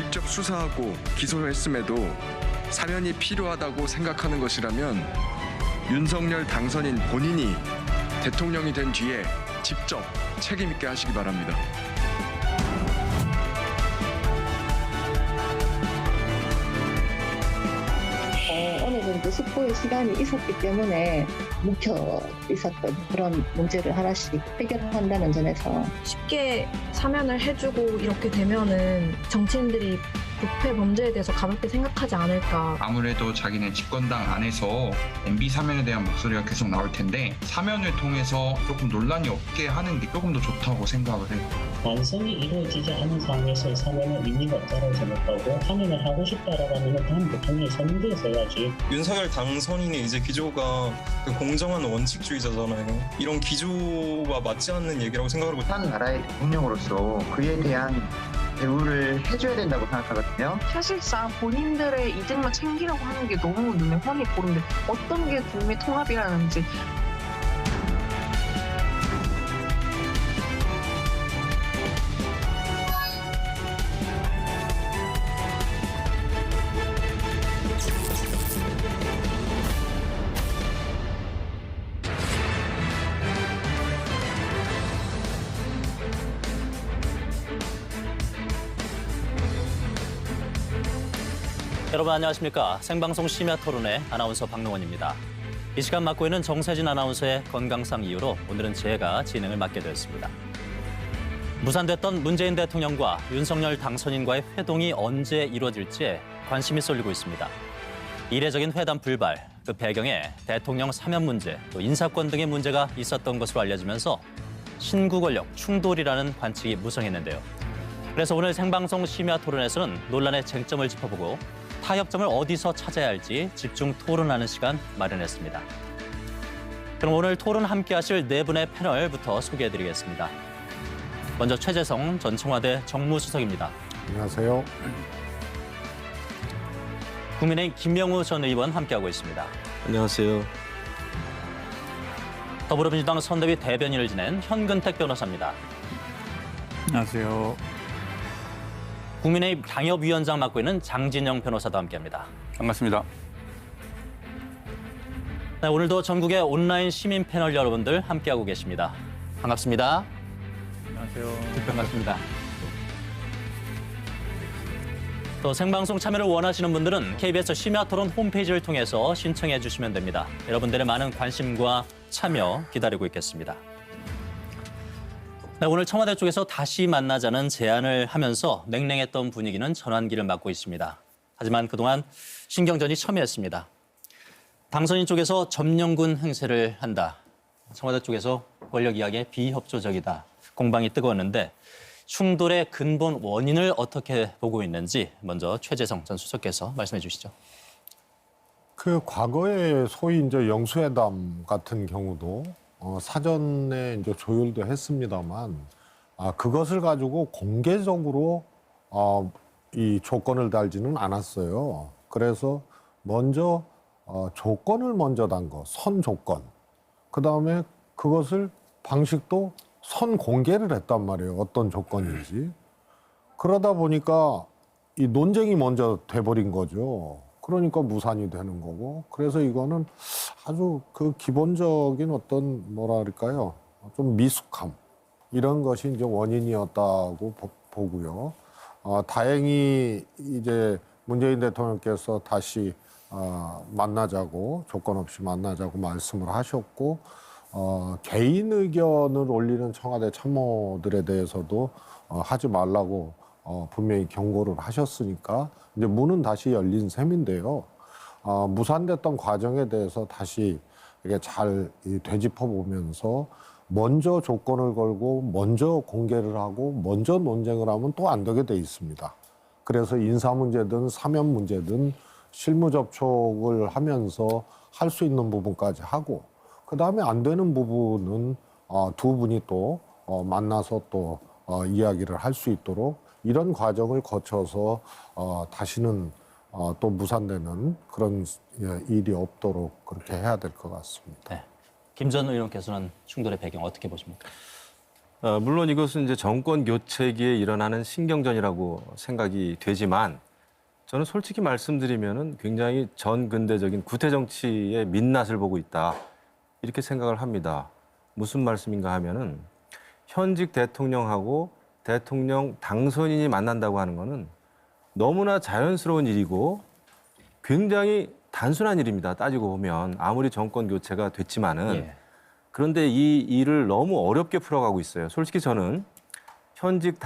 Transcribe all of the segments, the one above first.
직접 수사하고 기소했음에도 사면이 필요하다고 생각하는 것이라면 윤석열 당선인 본인이 대통령이 된 뒤에 직접 책임 있게 하시기 바랍니다. 어느 정도 숙고의 시간이 있었기 때문에 묵혀 있었던 그런 문제를 하나씩 해결한다는 점에서 쉽게 사면을 해주고 이렇게 되면은 정치인들이 부패 범죄에 대해서 가볍게 생각하지 않을까. 아무래도 자기네 집권당 안에서 MB 사면에 대한 목소리가 계속 나올 텐데 사면을 통해서 조금 논란이 없게 하는 게 조금 더 좋다고 생각을 해요. 완성이 이루어지지 않은 상황에서 사면은 의미가 없다고 생각하고 사면을 하고 싶다라고 하면 다음 대통령이 선거에서 해야지. 윤석열 당선인의 이제 기조가 그 공정한 원칙주의자잖아요. 이런 기조와 맞지 않는 얘기라고 생각하고 한 나라의 대통령으로서 그에 대한 대우를 해줘야 된다고 생각하거든요. 사실상 본인들의 이득만 챙기려고 하는 게 너무 눈에 훤히 보이는데 어떤 게 국민 통합이라는지. 여러분 안녕하십니까. 생방송 심야 토론의 아나운서 박능원입니다. 이 시간 맡고 있는 정세진 아나운서의 건강상 이유로 오늘은 제가 진행을 맡게 되었습니다. 무산됐던 문재인 대통령과 윤석열 당선인과의 회동이 언제 이루어질지 관심이 쏠리고 있습니다. 이례적인 회담 불발, 그 배경에 대통령 사면 문제, 또 인사권 등의 문제가 있었던 것으로 알려지면서 신구 권력 충돌이라는 관측이 무성했는데요. 그래서 오늘 생방송 심야 토론에서는 논란의 쟁점을 짚어보고 타협점을 어디서 찾아야 할지 집중 토론하는 시간 마련했습니다. 그럼 오늘 토론 함께 하실 네 분의 패널부터 소개해드리겠습니다. 먼저 최재성 전 청와대 정무수석입니다. 안녕하세요. 국민의힘 김명우 전 의원 함께하고 있습니다. 안녕하세요. 더불어민주당 선대위 대변인을 지낸 현근택 변호사입니다. 안녕하세요. 국민의힘 당협위원장 맡고 있는 장진영 변호사도 함께합니다. 반갑습니다. 네, 오늘도 전국의 온라인 시민 패널 여러분들 함께하고 계십니다. 반갑습니다. 안녕하세요. 반갑습니다. 또 생방송 참여를 원하시는 분들은 KBS 심야 토론 홈페이지를 통해서 신청해 주시면 됩니다. 여러분들의 많은 관심과 참여 기다리고 있겠습니다. 네, 오늘 청와대 쪽에서 다시 만나자는 제안을 하면서 냉랭했던 분위기는 전환기를 맞고 있습니다. 하지만 그동안 신경전이 첨예했습니다. 당선인 쪽에서 점령군 행세를 한다. 청와대 쪽에서 권력 이야기에 비협조적이다. 공방이 뜨거웠는데 충돌의 근본 원인을 어떻게 보고 있는지 먼저 최재성 전 수석께서 말씀해 주시죠. 그 과거에 소위 이제 영수회담 같은 경우도 사전에 이제 조율도 했습니다만 그것을 가지고 공개적으로 이 조건을 달지는 않았어요. 그래서 먼저 조건을 먼저 단 거, 선 조건. 그다음에 그것을 방식도 선 공개를 했단 말이에요. 어떤 조건인지. 그러다 보니까 이 논쟁이 먼저 돼버린 거죠. 그러니까 무산이 되는 거고. 그래서 이거는 아주 그 기본적인 어떤 뭐랄까요, 좀 미숙함 이런 것이 이제 원인이었다고 보고요. 다행히 이제 문재인 대통령께서 다시 만나자고 조건 없이 만나자고 말씀을 하셨고 개인 의견을 올리는 청와대 참모들에 대해서도 하지 말라고 분명히 경고를 하셨으니까 이제 문은 다시 열린 셈인데요. 무산됐던 과정에 대해서 다시 이게 잘 되짚어 보면서 먼저 조건을 걸고 먼저 공개를 하고 먼저 논쟁을 하면 또 안 되게 돼 있습니다. 그래서 인사 문제든 사면 문제든 실무 접촉을 하면서 할 수 있는 부분까지 하고 그다음에 안 되는 부분은 두 분이 또 만나서 또 이야기를 할 수 있도록 이런 과정을 거쳐서 다시는 또 무산되는 그런 일이 없도록 그렇게 해야 될 것 같습니다. 네. 김 전 의원께서는 충돌의 배경 어떻게 보십니까? 물론 이것은 이제 정권 교체기에 일어나는 신경전이라고 생각이 되지만 저는 솔직히 말씀드리면은 굉장히 전근대적인 구태 정치의 민낯을 보고 있다 이렇게 생각을 합니다. 무슨 말씀인가 하면은 현직 대통령하고 대통령 당선인이 만난다고 하는 거는 너무나 자연스러운 일이고 굉장히 단순한 일입니다. 따지고 보면 아무리 정권 교체가 됐지만은 예. 그런데 이 일을 너무 어렵게 풀어가고 있어요. 솔직히 저는 현직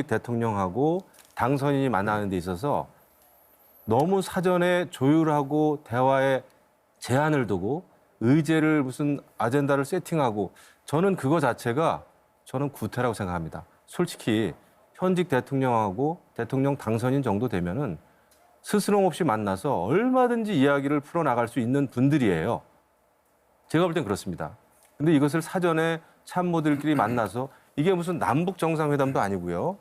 대통령하고 당선인이 만나는 데 있어서 너무 사전에 조율하고 대화에 제한을 두고 의제를 무슨 아젠다를 세팅하고 저는 그거 자체가 저는 구태라고 생각합니다. 솔직히 현직 대통령하고 대통령 당선인 정도 되면은 스스럼 없이 만나서 얼마든지 이야기를 풀어나갈 수 있는 분들이에요. 제가 볼 땐 그렇습니다. 근데 이것을 사전에 참모들끼리 만나서 이게 무슨 남북 정상회담도 아니고요.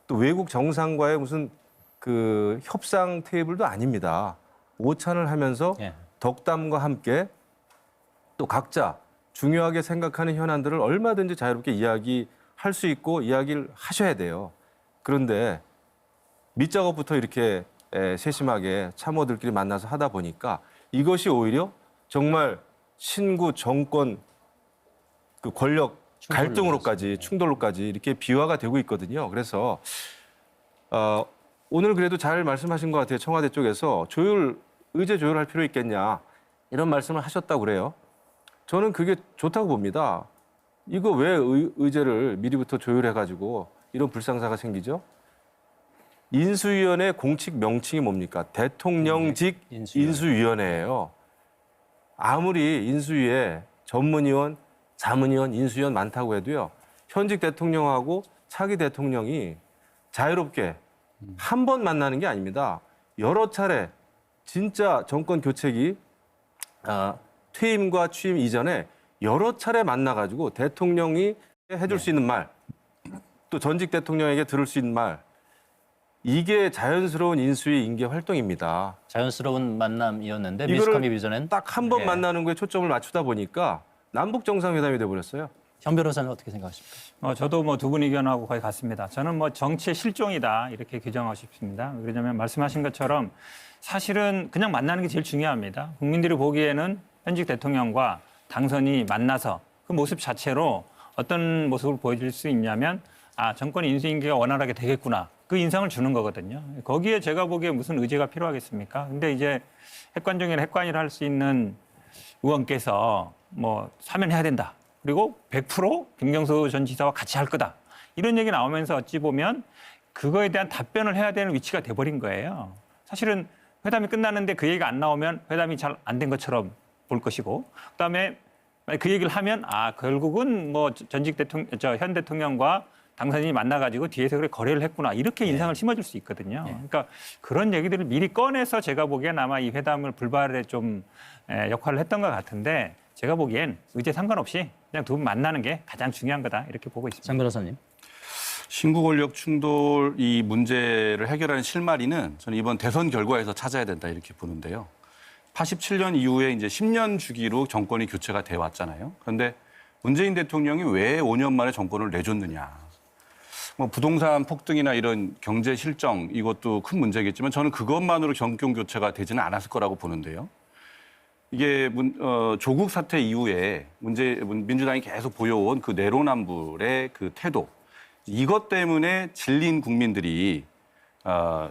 또 외국 정상과의 무슨 그 협상 테이블도 아닙니다. 오찬을 하면서 예. 덕담과 함께 또 각자 중요하게 생각하는 현안들을 얼마든지 자유롭게 이야기할 수 있고 이야기를 하셔야 돼요. 그런데 밑작업부터 이렇게 세심하게 참모들끼리 만나서 하다 보니까 이것이 오히려 정말 신구 정권 그 권력 갈등으로까지 충돌로까지 이렇게 비화가 되고 있거든요. 그래서 오늘 그래도 잘 말씀하신 것 같아요. 청와대 쪽에서 의제 조율할 필요 있겠냐 이런 말씀을 하셨다고 그래요. 저는 그게 좋다고 봅니다. 이거 왜 의제를 미리부터 조율해가지고 이런 불상사가 생기죠? 인수위원회 공식 명칭이 뭡니까? 대통령직 인수위원회예요. 아무리 인수위에 전문위원, 자문위원, 인수위원 많다고 해도요. 현직 대통령하고 차기 대통령이 자유롭게 한 번 만나는 게 아닙니다. 여러 차례 진짜 정권 교체기 퇴임과 취임 이전에 여러 차례 만나가지고 대통령이 해줄 수 있는 말, 또 전직 대통령에게 들을 수 있는 말, 이게 자연스러운 인수위 인계 활동입니다. 자연스러운 만남이었는데 미스커밋 이전엔 딱 한 번 만나는 거에 초점을 맞추다 보니까 남북 정상회담이 돼버렸어요. 현 변호사는 어떻게 생각하십니까? 저도 두 분 의견하고 거의 같습니다. 저는 정치의 실종이다 이렇게 규정하고 싶습니다. 왜냐하면 말씀하신 것처럼 사실은 그냥 만나는 게 제일 중요합니다. 국민들이 보기에는 현직 대통령과 당선이 만나서 그 모습 자체로 어떤 모습을 보여줄 수 있냐면 정권 인수인계가 원활하게 되겠구나. 그 인상을 주는 거거든요. 거기에 제가 보기에 무슨 의제가 필요하겠습니까? 근데 이제 핵관중이나 핵관이라 할 수 있는 의원께서 사면해야 된다. 그리고 100% 김경수 전 지사와 같이 할 거다. 이런 얘기 나오면서 어찌 보면 그거에 대한 답변을 해야 되는 위치가 돼버린 거예요. 사실은 회담이 끝났는데 그 얘기가 안 나오면 회담이 잘 안 된 것처럼 볼 것이고, 그다음에 그 얘기를 하면 결국은 전직 대통령, 현 대통령과 당선인이 만나가지고 뒤에서 그래 거래를 했구나 이렇게 인상을 심어줄 수 있거든요. 그러니까 그런 얘기들을 미리 꺼내서 제가 보기엔 아마 이 회담을 불발에 좀 역할을 했던 것 같은데 제가 보기엔 의제 상관없이 그냥 두 분 만나는 게 가장 중요한 거다 이렇게 보고 있습니다. 장 변호사님. 신구 권력 충돌 이 문제를 해결하는 실마리는 저는 이번 대선 결과에서 찾아야 된다 이렇게 보는데요. 87년 이후에 이제 10년 주기로 정권이 교체가 돼 왔잖아요. 그런데 문재인 대통령이 왜 5년 만에 정권을 내줬느냐. 부동산 폭등이나 이런 경제 실정 이것도 큰 문제겠지만 저는 그것만으로 정권 교체가 되지는 않았을 거라고 보는데요. 이게 조국 사태 이후에 민주당이 계속 보여온 그 내로남불의 그 태도 이것 때문에 질린 국민들이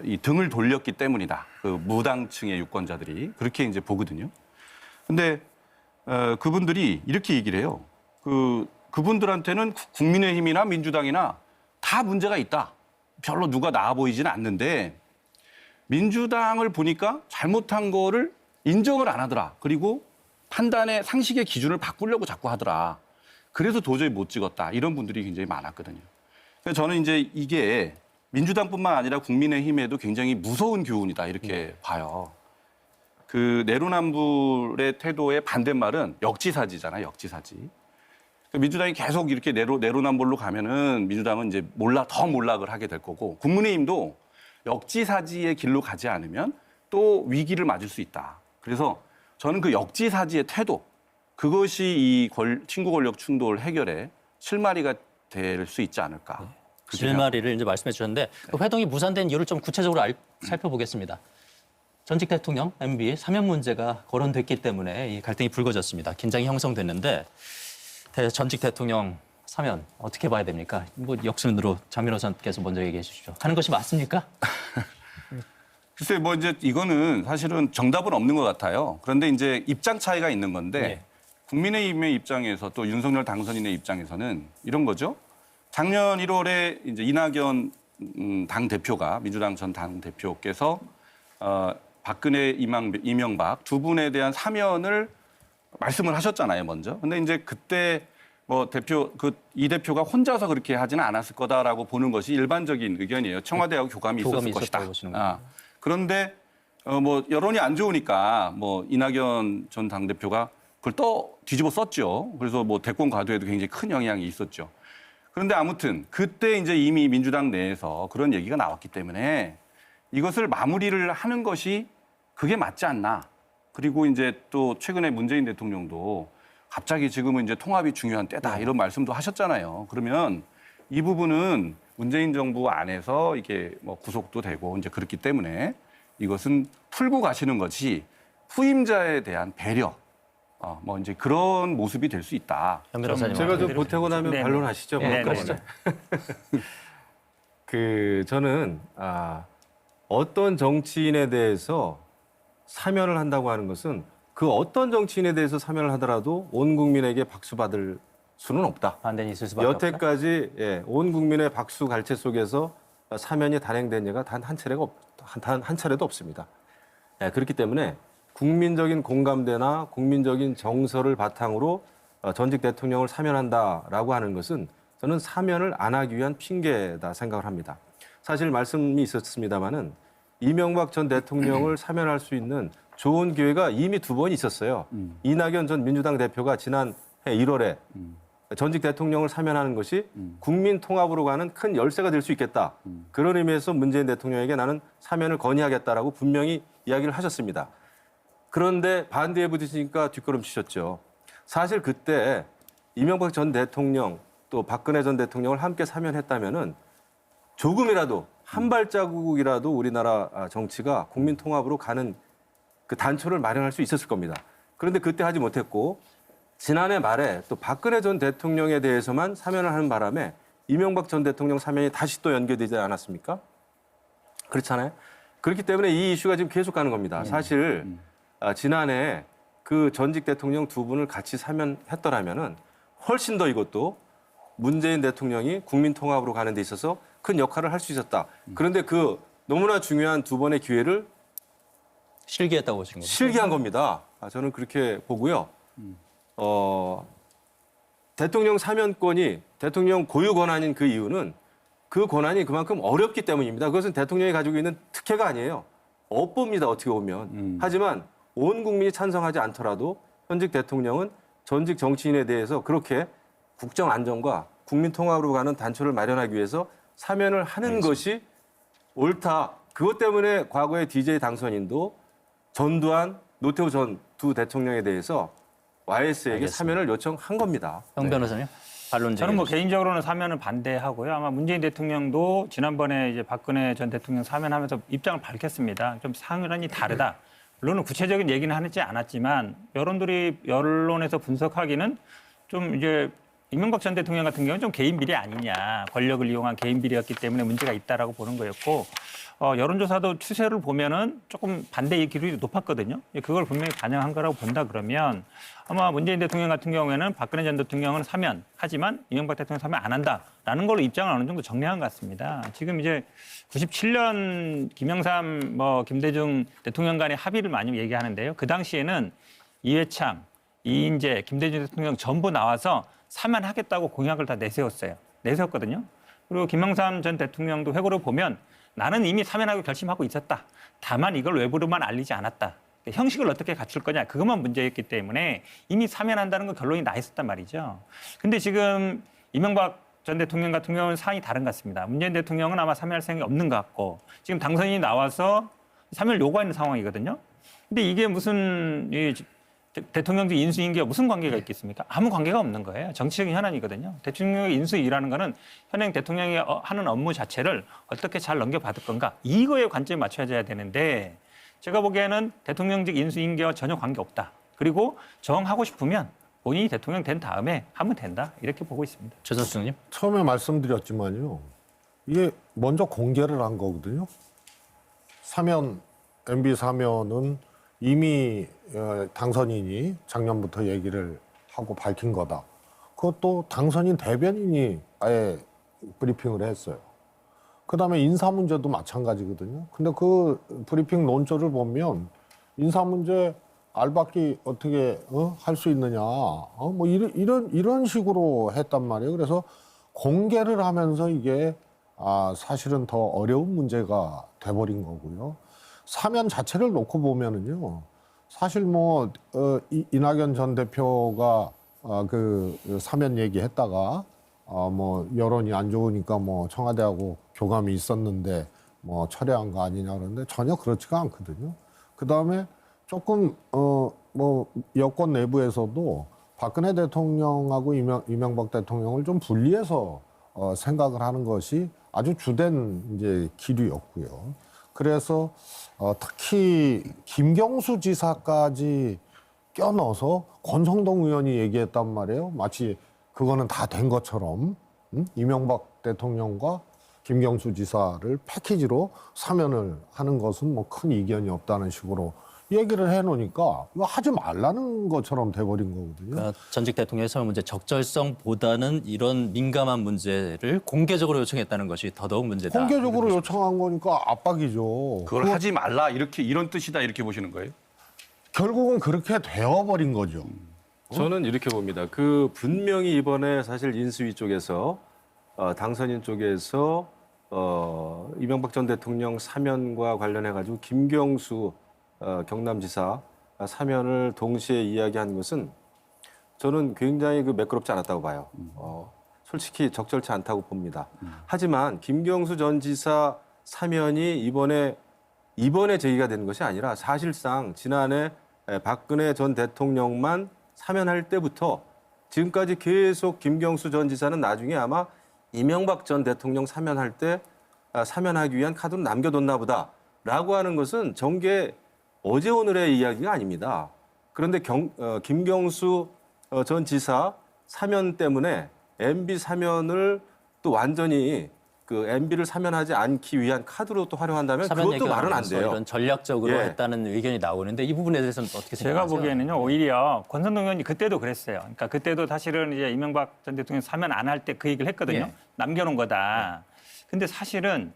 이 등을 돌렸기 때문이다. 그 무당층의 유권자들이 그렇게 이제 보거든요. 근데 그분들이 이렇게 얘기를 해요. 그분들한테는 국민의힘이나 민주당이나 다 문제가 있다. 별로 누가 나아 보이지는 않는데 민주당을 보니까 잘못한 거를 인정을 안 하더라. 그리고 판단의 상식의 기준을 바꾸려고 자꾸 하더라. 그래서 도저히 못 찍었다. 이런 분들이 굉장히 많았거든요. 그래서 저는 이제 이게 민주당뿐만 아니라 국민의힘에도 굉장히 무서운 교훈이다. 이렇게 봐요. 그 내로남불의 태도의 반대말은 역지사지잖아요. 역지사지. 민주당이 계속 이렇게 내로남불로 가면은 민주당은 이제 더 몰락을 하게 될 거고 국민의힘도 역지사지의 길로 가지 않으면 또 위기를 맞을 수 있다. 그래서 저는 그 역지사지의 태도 그것이 이 친구 권력 충돌 해결에 실마리가 될 수 있지 않을까. 그렇게 실마리를 이제 말씀해 주셨는데 그 회동이 무산된 이유를 좀 구체적으로 살펴보겠습니다. 전직 대통령 MB 사면 문제가 거론됐기 때문에 이 갈등이 불거졌습니다. 긴장이 형성됐는데 전직 대통령 사면 어떻게 봐야 됩니까? 뭐 역순으로 장 변호사께서 먼저 얘기해 주시죠. 하는 것이 맞습니까? 글쎄 뭐 이제 이거는 사실은 정답은 없는 것 같아요. 그런데 이제 입장 차이가 있는 건데 네. 국민의힘의 입장에서 또 윤석열 당선인의 입장에서는 이런 거죠. 작년 1월에 이제 이낙연 당 대표가 민주당 전 당 대표께서 박근혜, 이명박 두 분에 대한 사면을 말씀을 하셨잖아요, 먼저. 근데 이제 그때 뭐 이 대표가 혼자서 그렇게 하지는 않았을 거다라고 보는 것이 일반적인 의견이에요. 청와대하고 교감이 있었을 것이다. 그런데 뭐 여론이 안 좋으니까 뭐 이낙연 전 당대표가 그걸 또 뒤집어 썼죠. 그래서 뭐 대권 과도에도 굉장히 큰 영향이 있었죠. 그런데 아무튼 그때 이제 이미 민주당 내에서 그런 얘기가 나왔기 때문에 이것을 마무리를 하는 것이 그게 맞지 않나. 그리고 이제 또 최근에 문재인 대통령도 갑자기 지금은 이제 통합이 중요한 때다 이런 말씀도 하셨잖아요. 그러면 이 부분은 문재인 정부 안에서 이게 뭐 구속도 되고 이제 그렇기 때문에 이것은 풀고 가시는 것이 후임자에 대한 배려, 뭐 이제 그런 모습이 될 수 있다. 제가 좀 보태고 나면 반론하시죠. 네, 그러시죠. 저는 어떤 정치인에 대해서 사면을 한다고 하는 것은 그 어떤 정치인에 대해서 사면을 하더라도 온 국민에게 박수 받을 수는 없다. 반대는 있을 수밖에 없다. 여태까지 온 국민의 박수 갈채 속에서 사면이 단행된 예가 단 한 차례도 없습니다. 그렇기 때문에 국민적인 공감대나 국민적인 정서를 바탕으로 전직 대통령을 사면한다라고 하는 것은 저는 사면을 안 하기 위한 핑계다 생각을 합니다. 사실 말씀이 있었습니다마는 이명박 전 대통령을 사면할 수 있는 좋은 기회가 이미 2번 있었어요. 이낙연 전 민주당 대표가 지난해 1월에 전직 대통령을 사면하는 것이 국민 통합으로 가는 큰 열쇠가 될 수 있겠다. 그런 의미에서 문재인 대통령에게 나는 사면을 건의하겠다라고 분명히 이야기를 하셨습니다. 그런데 반대에 부딪히니까 뒷걸음치셨죠. 사실 그때 이명박 전 대통령 또 박근혜 전 대통령을 함께 사면했다면은 조금이라도 한 발자국이라도 우리나라 정치가 국민 통합으로 가는 그 단초를 마련할 수 있었을 겁니다. 그런데 그때 하지 못했고 지난해 말에 또 박근혜 전 대통령에 대해서만 사면을 하는 바람에 이명박 전 대통령 사면이 다시 또 연계되지 않았습니까? 그렇잖아요. 그렇기 때문에 이 이슈가 지금 계속 가는 겁니다. 사실 지난해 그 전직 대통령 2분을 같이 사면했더라면은 훨씬 더 이것도 문재인 대통령이 국민 통합으로 가는 데 있어서 큰 역할을 할 수 있었다. 그런데 그 너무나 중요한 2번의 기회를 실기했다고 보신 거죠? 실기한 겁니다. 저는 그렇게 보고요. 대통령 사면권이 대통령 고유 권한인 그 이유는 그 권한이 그만큼 어렵기 때문입니다. 그것은 대통령이 가지고 있는 특혜가 아니에요. 업보입니다. 어떻게 보면. 하지만 온 국민이 찬성하지 않더라도 현직 대통령은 전직 정치인에 대해서 그렇게 국정 안정과 국민 통합으로 가는 단초를 마련하기 위해서 사면을 하는 것이 옳다. 그것 때문에 과거의 DJ 당선인도 전두환, 노태우 전 두 대통령에 대해서 YS에게 사면을 요청한 겁니다. 형 변호사님, 반론. 저는 뭐 개인적으로는 사면을 반대하고요. 아마 문재인 대통령도 지난번에 이제 박근혜 전 대통령 사면하면서 입장을 밝혔습니다. 좀 상황이 다르다. 물론 구체적인 얘기는 하지 않았지만 여론에서 분석하기는 좀 이제 이명박 전 대통령 같은 경우는 좀 개인 비리 아니냐, 권력을 이용한 개인 비리였기 때문에 문제가 있다라고 보는 거였고, 여론조사도 추세를 보면은 조금 반대의 기류가 높았거든요. 그걸 분명히 반영한 거라고 본다 그러면 아마 문재인 대통령 같은 경우에는 박근혜 전 대통령은 사면하지만 이명박 대통령 사면 안 한다라는 걸로 입장을 어느 정도 정리한 것 같습니다. 지금 이제 97년 김영삼, 김대중 대통령 간의 합의를 많이 얘기하는데요. 그 당시에는 이회창, 이인재, 김대중 대통령 전부 나와서 사면하겠다고 공약을 다 내세웠거든요. 그리고 김영삼 전 대통령도 회고를 보면 나는 이미 사면하고 결심하고 있었다. 다만 이걸 외부로만 알리지 않았다. 형식을 어떻게 갖출 거냐. 그것만 문제였기 때문에 이미 사면한다는 건 결론이 나 있었단 말이죠. 근데 지금 이명박 전 대통령 같은 경우는 사안이 다른 것 같습니다. 문재인 대통령은 아마 사면할 생각이 없는 것 같고 지금 당선인이 나와서 사면을 요구하는 상황이거든요. 근데 이게 무슨 대통령직 인수인계와 무슨 관계가 있겠습니까? 아무 관계가 없는 거예요. 정치적인 현안이거든요. 대통령의 인수위라는 거는 현행 대통령이 하는 업무 자체를 어떻게 잘 넘겨받을 건가 이거에 관점에 맞춰져야 되는데 제가 보기에는 대통령직 인수인계와 전혀 관계없다. 그리고 정하고 싶으면 본인이 대통령 된 다음에 하면 된다. 이렇게 보고 있습니다. 최선수 의원님. 처음에 말씀드렸지만요. 이게 먼저 공개를 한 거거든요. MB 사면은 이미 당선인이 작년부터 얘기를 하고 밝힌 거다. 그것도 당선인 대변인이 아예 브리핑을 했어요. 그다음에 인사 문제도 마찬가지거든요. 근데 그 브리핑 논조를 보면 인사 문제 알박기 어떻게 할 수 있느냐, 뭐 이런 식으로 했단 말이에요. 그래서 공개를 하면서 이게 사실은 더 어려운 문제가 돼버린 거고요. 사면 자체를 놓고 보면은요, 사실 뭐 이낙연 전 대표가 그 사면 얘기했다가 뭐 여론이 안 좋으니까 뭐 청와대하고 교감이 있었는데 뭐 철회한 거 아니냐 그러는데 전혀 그렇지가 않거든요. 그 다음에 조금 뭐 여권 내부에서도 박근혜 대통령하고 이명박 대통령을 좀 분리해서 생각을 하는 것이 아주 주된 이제 기류였고요. 그래서 특히 김경수 지사까지 껴넣어서 권성동 의원이 얘기했단 말이에요. 마치 그거는 다 된 것처럼 이명박 대통령과 김경수 지사를 패키지로 사면을 하는 것은 뭐 큰 이견이 없다는 식으로 얘기를 해놓으니까 이거 하지 말라는 것처럼 돼버린 거거든요. 그러니까 전직 대통령의 사면 문제 적절성보다는 이런 민감한 문제를 공개적으로 요청했다는 것이 더더욱 문제다. 공개적으로 요청한 거니까 압박이죠. 그걸 하지 말라 이런 뜻이다 이렇게 보시는 거예요? 결국은 그렇게 되어버린 거죠. 저는 이렇게 봅니다. 그 분명히 이번에 사실 인수위 쪽에서 당선인 쪽에서 이명박 전 대통령 사면과 관련해가지고 김경수 경남지사 사면을 동시에 이야기한 것은 저는 굉장히 매끄럽지 않았다고 봐요. 솔직히 적절치 않다고 봅니다. 하지만 김경수 전 지사 사면이 이번에 제기가 되는 것이 아니라 사실상 지난해 박근혜 전 대통령만 사면할 때부터 지금까지 계속 김경수 전 지사는 나중에 아마 이명박 전 대통령 사면할 때 사면하기 위한 카드를 남겨뒀나 보다라고 하는 것은 정계 어제 오늘의 이야기가 아닙니다. 그런데 김경수 전 지사 사면 때문에 MB 사면을 또 완전히 그 MB를 사면하지 않기 위한 카드로 또 활용한다면 그것도 말은 안 돼요. 이런 전략적으로 예. 했다는 의견이 나오는데 이 부분에 대해서는 어떻게 생각하세요? 제가 보기에는요 오히려 권선동 의원이 그때도 그랬어요. 그러니까 그때도 사실은 이제 이명박 전 대통령 사면 안 할 때 그 얘기를 했거든요. 예. 남겨놓은 거다. 근데 사실은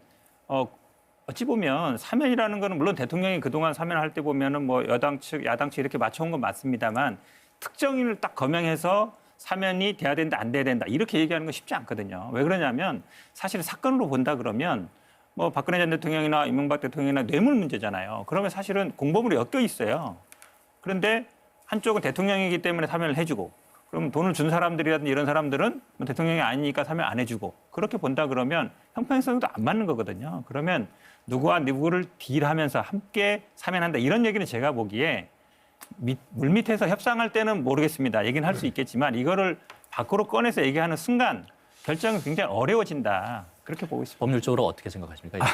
어찌 보면 사면이라는 거는 물론 대통령이 그동안 사면할 때 보면은 뭐 여당 측, 야당 측 이렇게 맞춰온 건 맞습니다만 특정인을 딱 거명해서 사면이 돼야 된다, 안 돼야 된다 이렇게 얘기하는 건 쉽지 않거든요. 왜 그러냐면 사실 사건으로 본다 그러면 뭐 박근혜 전 대통령이나 이명박 대통령이나 뇌물 문제잖아요. 그러면 사실은 공범으로 엮여 있어요. 그런데 한쪽은 대통령이기 때문에 사면을 해주고 그럼 돈을 준 사람들이라든지 이런 사람들은 뭐 대통령이 아니니까 사면 안 해주고 그렇게 본다 그러면 형평성도 안 맞는 거거든요. 그러면 누구와 누구를 딜하면서 함께 사면한다 이런 얘기는 제가 보기에 물밑에서 협상할 때는 모르겠습니다. 얘기는 할 수 있겠지만 이거를 밖으로 꺼내서 얘기하는 순간 결정이 굉장히 어려워진다. 그렇게 보고 있습니다. 법률적으로 어떻게 생각하십니까?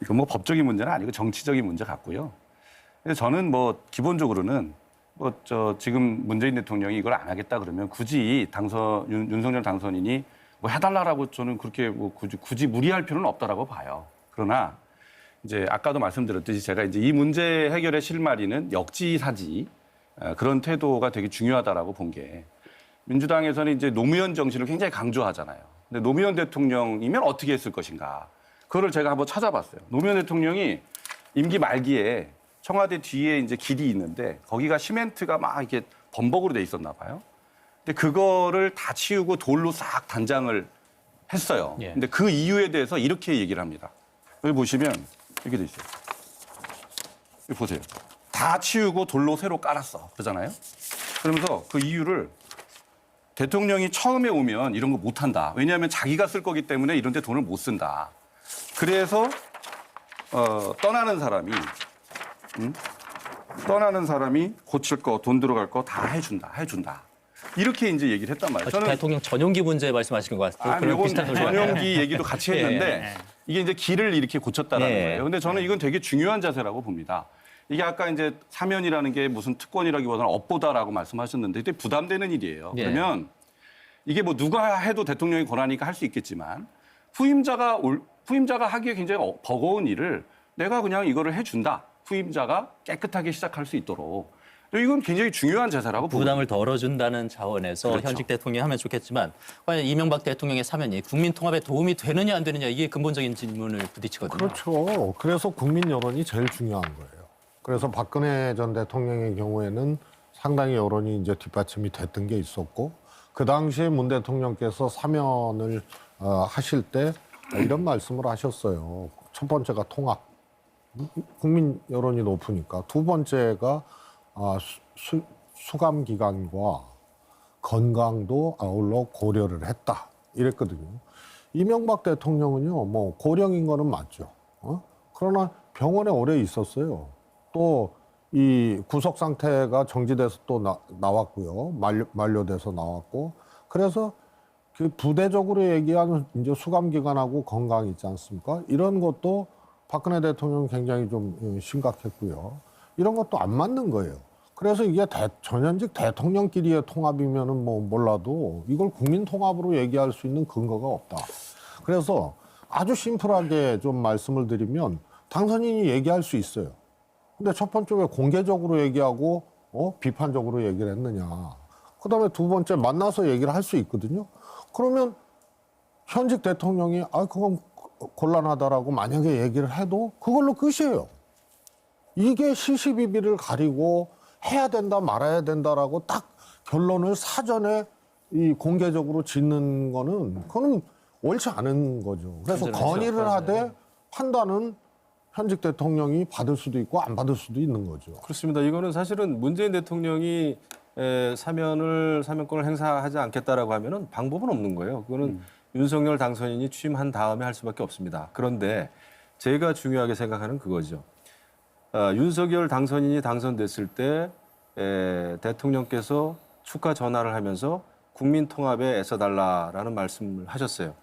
이건 뭐 법적인 문제는 아니고 정치적인 문제 같고요. 근데 저는 뭐 기본적으로는 지금 문재인 대통령이 이걸 안 하겠다 그러면 굳이 윤석열 당선인이 뭐 해달라라고 저는 그렇게 뭐 굳이 무리할 필요는 없다라고 봐요. 그러나 이제 아까도 말씀드렸듯이 제가 이제 이 문제 해결의 실마리는 역지사지 그런 태도가 되게 중요하다라고 본 게 민주당에서는 이제 노무현 정신을 굉장히 강조하잖아요. 근데 노무현 대통령이면 어떻게 했을 것인가? 그거를 제가 한번 찾아봤어요. 노무현 대통령이 임기 말기에 청와대 뒤에 이제 길이 있는데 거기가 시멘트가 막 이렇게 범벅으로 돼 있었나 봐요. 근데 그거를 다 치우고 돌로 싹 단장을 했어요. 예. 근데 그 이유에 대해서 이렇게 얘기를 합니다. 여기 보시면 이렇게 돼 있어요. 여기 보세요. 다 치우고 돌로 새로 깔았어. 그러잖아요. 그러면서 그 이유를 대통령이 처음에 오면 이런 거 못 한다. 왜냐하면 자기가 쓸 거기 때문에 이런 데 돈을 못 쓴다. 그래서 떠나는 사람이 떠나는 사람이 고칠 거, 돈 들어갈 거 다 해준다. 이렇게 이제 얘기를 했단 말이에요. 저는 대통령 전용기 문제 말씀하시는 것 같아요. 아니, 이건 전용기 얘기도 같이 했는데 이게 이제 길을 이렇게 고쳤다라는 거예요. 근데 저는 이건 되게 중요한 자세라고 봅니다. 이게 아까 이제 사면이라는 게 무슨 특권이라기보다는 업보다라고 말씀하셨는데 이게 부담되는 일이에요. 그러면 이게 뭐 누가 해도 대통령이 권하니까 할 수 있겠지만 후임자가 하기에 굉장히 버거운 일을 내가 그냥 이거를 해준다. 후임자가 깨끗하게 시작할 수 있도록. 이건 굉장히 중요한 자세라고 봅니다. 부담을 덜어준다는 차원에서 그렇죠. 현직 대통령이 하면 좋겠지만 과연 이명박 대통령의 사면이 국민 통합에 도움이 되느냐 안 되느냐 이게 근본적인 질문을 부딪히거든요. 그렇죠. 그래서 국민 여론이 제일 중요한 거예요. 그래서 박근혜 전 대통령의 경우에는 상당히 여론이 이제 뒷받침이 됐던 게 있었고 그 당시에 문 대통령께서 사면을 하실 때 이런 말씀을 하셨어요. 첫 번째가 통합. 국민 여론이 높으니까. 두 번째가 수감 기간과 건강도 아울러 고려를 했다. 이랬거든요. 이명박 대통령은요, 뭐 고령인 거는 맞죠. 그러나 병원에 오래 있었어요. 또 이 구속 상태가 정지돼서 또 나왔고요. 만료돼서 나왔고. 그래서 그 부대적으로 얘기하는 이제 수감 기간하고 건강 있지 않습니까? 이런 것도 박근혜 대통령은 굉장히 좀 심각했고요. 이런 것도 안 맞는 거예요. 그래서 이게 전현직 대통령끼리의 통합이면은 뭐 몰라도 이걸 국민 통합으로 얘기할 수 있는 근거가 없다. 그래서 아주 심플하게 좀 말씀을 드리면 당선인이 얘기할 수 있어요. 근데 첫 번째 왜 공개적으로 얘기하고 비판적으로 얘기를 했느냐. 그다음에 두 번째 만나서 얘기를 할 수 있거든요. 그러면 현직 대통령이 그건 곤란하다라고 만약에 얘기를 해도 그걸로 끝이에요. 이게 시시비비를 가리고 해야 된다 말아야 된다라고 딱 결론을 사전에 이 공개적으로 짓는 거는 그거는 옳지 않은 거죠. 그래서 건의를 하되 판단은 현직 대통령이 받을 수도 있고 안 받을 수도 있는 거죠. 그렇습니다. 이거는 사실은 문재인 대통령이 사면권을 행사하지 않겠다라고 하면은 방법은 없는 거예요. 그거는 윤석열 당선인이 취임한 다음에 할 수밖에 없습니다. 그런데 제가 중요하게 생각하는 그거죠. 윤석열 당선인이 당선됐을 때 대통령께서 축하 전화를 하면서 국민 통합에 애써달라라는 말씀을 하셨어요.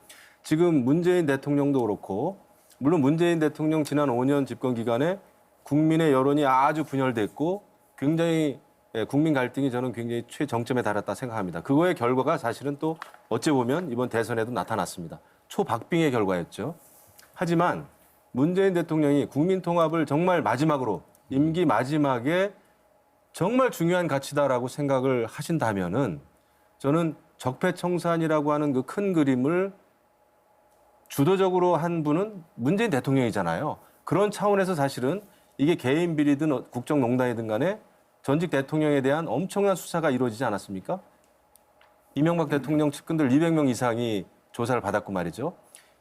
지금 문재인 대통령도 그렇고 물론 문재인 대통령 지난 5년 집권 기간에 국민의 여론이 아주 분열됐고 굉장히 국민 갈등이 저는 굉장히 최정점에 달했다 생각합니다. 그거의 결과가 사실은 또 어찌 보면 이번 대선에도 나타났습니다. 초박빙의 결과였죠. 하지만 문재인 대통령이 국민 통합을 정말 마지막으로 임기 마지막에 정말 중요한 가치다라고 생각을 하신다면은 저는 적폐청산이라고 하는 그 큰 그림을 주도적으로 한 분은 문재인 대통령이잖아요. 그런 차원에서 사실은 이게 개인 비리든 국정농단이든 간에 전직 대통령에 대한 엄청난 수사가 이루어지지 않았습니까? 이명박 대통령 측근들 200명 이상이 조사를 받았고 말이죠.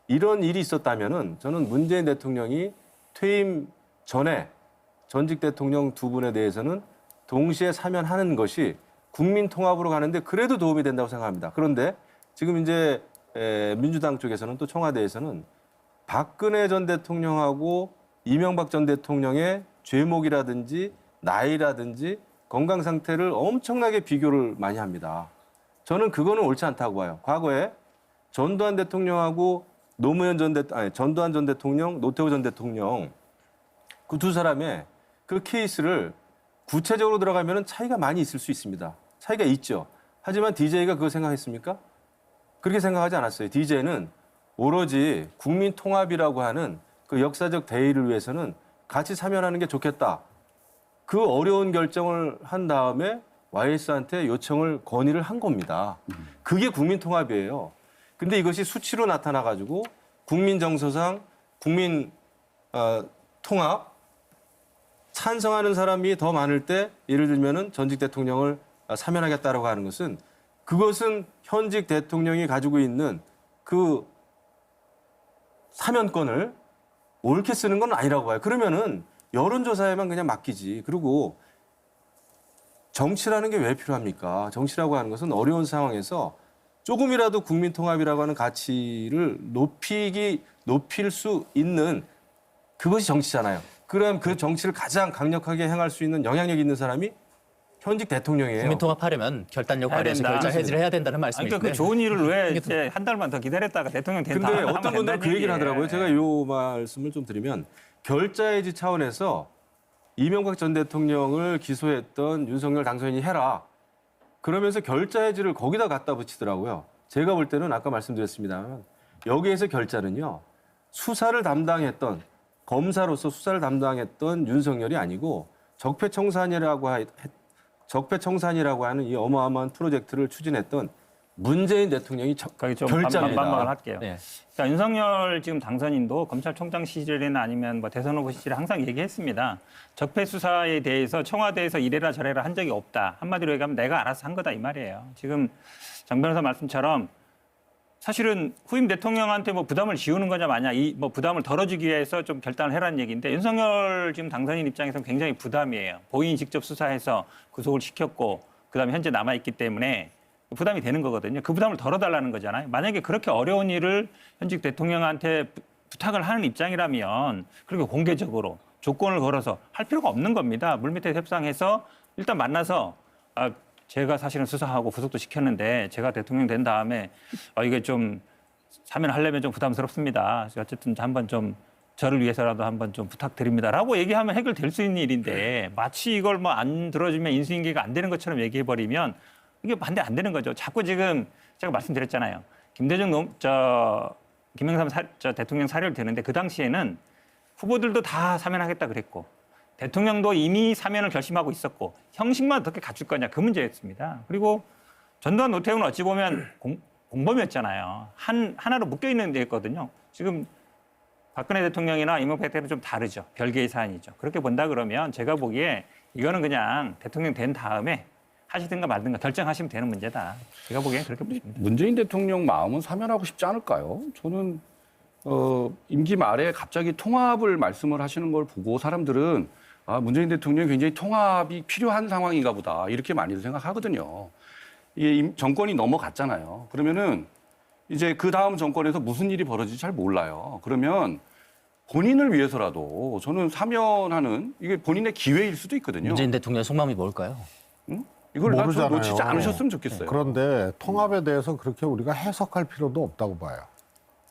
이런 일이 있었다면은 저는 문재인 대통령이 퇴임 전에 전직 대통령 두 분에 대해서는 동시에 사면하는 것이 국민 통합으로 가는데 그래도 도움이 된다고 생각합니다. 그런데 지금 이제 민주당 쪽에서는 또 청와대에서는 박근혜 전 대통령하고 이명박 전 대통령의 죄목이라든지 나이라든지 건강 상태를 엄청나게 비교를 많이 합니다. 저는 그거는 옳지 않다고 봐요. 과거에 전두환 대통령하고 전두환 전 대통령, 노태우 전 대통령 그 두 사람의 그 케이스를 구체적으로 들어가면 차이가 많이 있을 수 있습니다. 차이가 있죠. 하지만 DJ가 그거 생각했습니까? 그렇게 생각하지 않았어요. DJ는 오로지 국민 통합이라고 하는 그 역사적 대의를 위해서는 같이 사면하는 게 좋겠다. 그 어려운 결정을 한 다음에 YS한테 요청을 건의를 한 겁니다. 그게 국민 통합이에요. 근데 이것이 수치로 나타나가지고 국민 정서상 국민 통합 찬성하는 사람이 더 많을 때 예를 들면은 전직 대통령을 사면하겠다라고 하는 것은 그것은 현직 대통령이 가지고 있는 그 사면권을 옳게 쓰는 건 아니라고 봐요. 그러면은 여론조사에만 그냥 맡기지. 그리고 정치라는 게 왜 필요합니까? 정치라고 하는 것은 어려운 상황에서 조금이라도 국민 통합이라고 하는 가치를 높일 수 있는 그것이 정치잖아요. 그럼 그 정치를 가장 강력하게 행할 수 있는 영향력 있는 사람이 현직 대통령이에요. 국민통합하려면 결단력 해야 발휘해서 된다. 결자 해지를 해야 된다는 말씀이신데. 그러니까 그 좋은 일을 왜 이제 한 달만 더 기다렸다가 대통령 된 다음에 근데 하면 어떤 분들은 된다는 그 얘기를 얘기예요. 하더라고요. 제가 이 말씀을 좀 드리면 결자해지 차원에서 이명박 전 대통령을 기소했던 윤석열 당선인이 해라. 그러면서 결자해지를 거기다 갖다 붙이더라고요. 제가 볼 때는 아까 말씀드렸습니다만 여기에서 결자는요. 수사를 담당했던 검사로서 수사를 담당했던 윤석열이 아니고 적폐청산이라고 하는 이 어마어마한 프로젝트를 추진했던 문재인 대통령이 거기 좀 결자입니다. 반박을 할게요. 네. 그러니까 윤석열 지금 당선인도 검찰총장 시절이나 아니면 뭐 대선 후보 시절에 항상 얘기했습니다. 적폐 수사에 대해서 청와대에서 이래라 저래라 한 적이 없다. 한마디로 얘기하면 내가 알아서 한 거다 이 말이에요. 지금 정 변호사 말씀처럼 사실은 후임 대통령한테 뭐 부담을 지우는 거냐 마냐 이 뭐 부담을 덜어주기 위해서 좀 결단을 해라는 얘기인데 윤석열 지금 당선인 입장에서는 굉장히 부담이에요. 본인이 직접 수사해서 구속을 시켰고 그다음에 현재 남아 있기 때문에 부담이 되는 거거든요. 그 부담을 덜어달라는 거잖아요. 만약에 그렇게 어려운 일을 현직 대통령한테 부탁을 하는 입장이라면 그렇게 공개적으로 조건을 걸어서 할 필요가 없는 겁니다. 물밑에 협상해서 일단 만나서 제가 사실은 수사하고 구속도 시켰는데 제가 대통령 된 다음에 이게 좀 사면하려면 좀 부담스럽습니다. 어쨌든 한번 좀 저를 위해서라도 한번 좀 부탁드립니다라고 얘기하면 해결될 수 있는 일인데 마치 이걸 뭐 안 들어주면 인수인계가 안 되는 것처럼 얘기해버리면 이게 반대 안 되는 거죠. 자꾸 지금 제가 말씀드렸잖아요. 김영삼 대통령 사료를 드는데 그 당시에는 후보들도 다 사면하겠다 그랬고 대통령도 이미 사면을 결심하고 있었고 형식만 어떻게 갖출 거냐 그 문제였습니다. 그리고 전두환 노태우는 어찌 보면 공범이었잖아요. 하나로 묶여있는 데였거든요. 지금 박근혜 대통령이나 이명박 대통령은 좀 다르죠. 별개의 사안이죠. 그렇게 본다 그러면 제가 보기에 이거는 그냥 대통령 된 다음에 하시든가 말든가 결정하시면 되는 문제다. 제가 보기엔 그렇게 보십니다. 문재인 대통령 마음은 사면하고 싶지 않을까요? 저는 임기 말에 갑자기 통합을 말씀을 하시는 걸 보고 사람들은 문재인 대통령이 굉장히 통합이 필요한 상황인가 보다 이렇게 많이들 생각하거든요. 이게 정권이 넘어갔잖아요. 그러면은 이제 그 다음 정권에서 무슨 일이 벌어질지 잘 몰라요. 그러면 본인을 위해서라도 저는 사면하는 이게 본인의 기회일 수도 있거든요. 문재인 대통령의 속마음이 뭘까요? 응? 이걸 모르잖아요. 놓치지 않으셨으면 좋겠어요. 그런데 통합에 대해서 그렇게 우리가 해석할 필요도 없다고 봐요.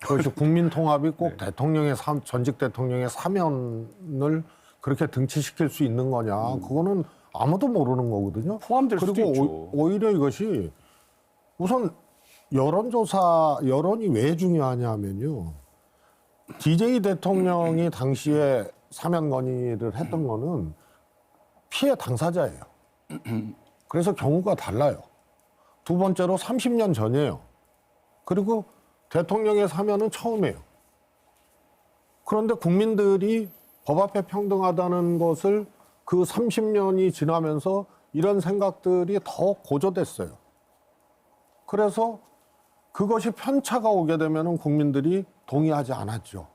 그것이 국민 통합이 꼭 대통령의 전직 대통령의 사면을 그렇게 등치시킬 수 있는 거냐? 그거는 아무도 모르는 거거든요. 포함될 수도 그리고 있죠. 오히려 이것이 우선 여론이 왜 중요하냐면요. DJ 대통령이 당시에 사면 건의를 했던 거는 피해 당사자예요. 그래서 경우가 달라요. 두 번째로 30년 전이에요. 그리고 대통령의 사면은 처음이에요. 그런데 국민들이 법 앞에 평등하다는 것을 그 30년이 지나면서 이런 생각들이 더 고조됐어요. 그래서 그것이 편차가 오게 되면 국민들이 동의하지 않았죠.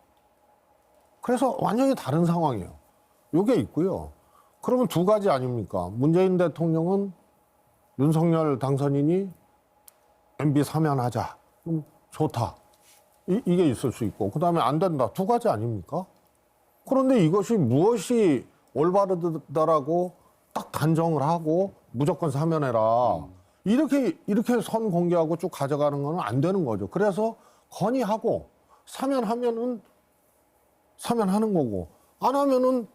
그래서 완전히 다른 상황이에요. 이게 있고요. 그러면 두 가지 아닙니까? 문재인 대통령은 윤석열 당선인이 MB 사면하자. 좋다. 이게 있을 수 있고 그다음에 안 된다. 두 가지 아닙니까? 그런데 이것이 무엇이 올바르다라고 딱 단정을 하고 무조건 사면해라. 이렇게 선 공개하고 쭉 가져가는 건 안 되는 거죠. 그래서 건의하고 사면하면은 사면하는 거고 안 하면은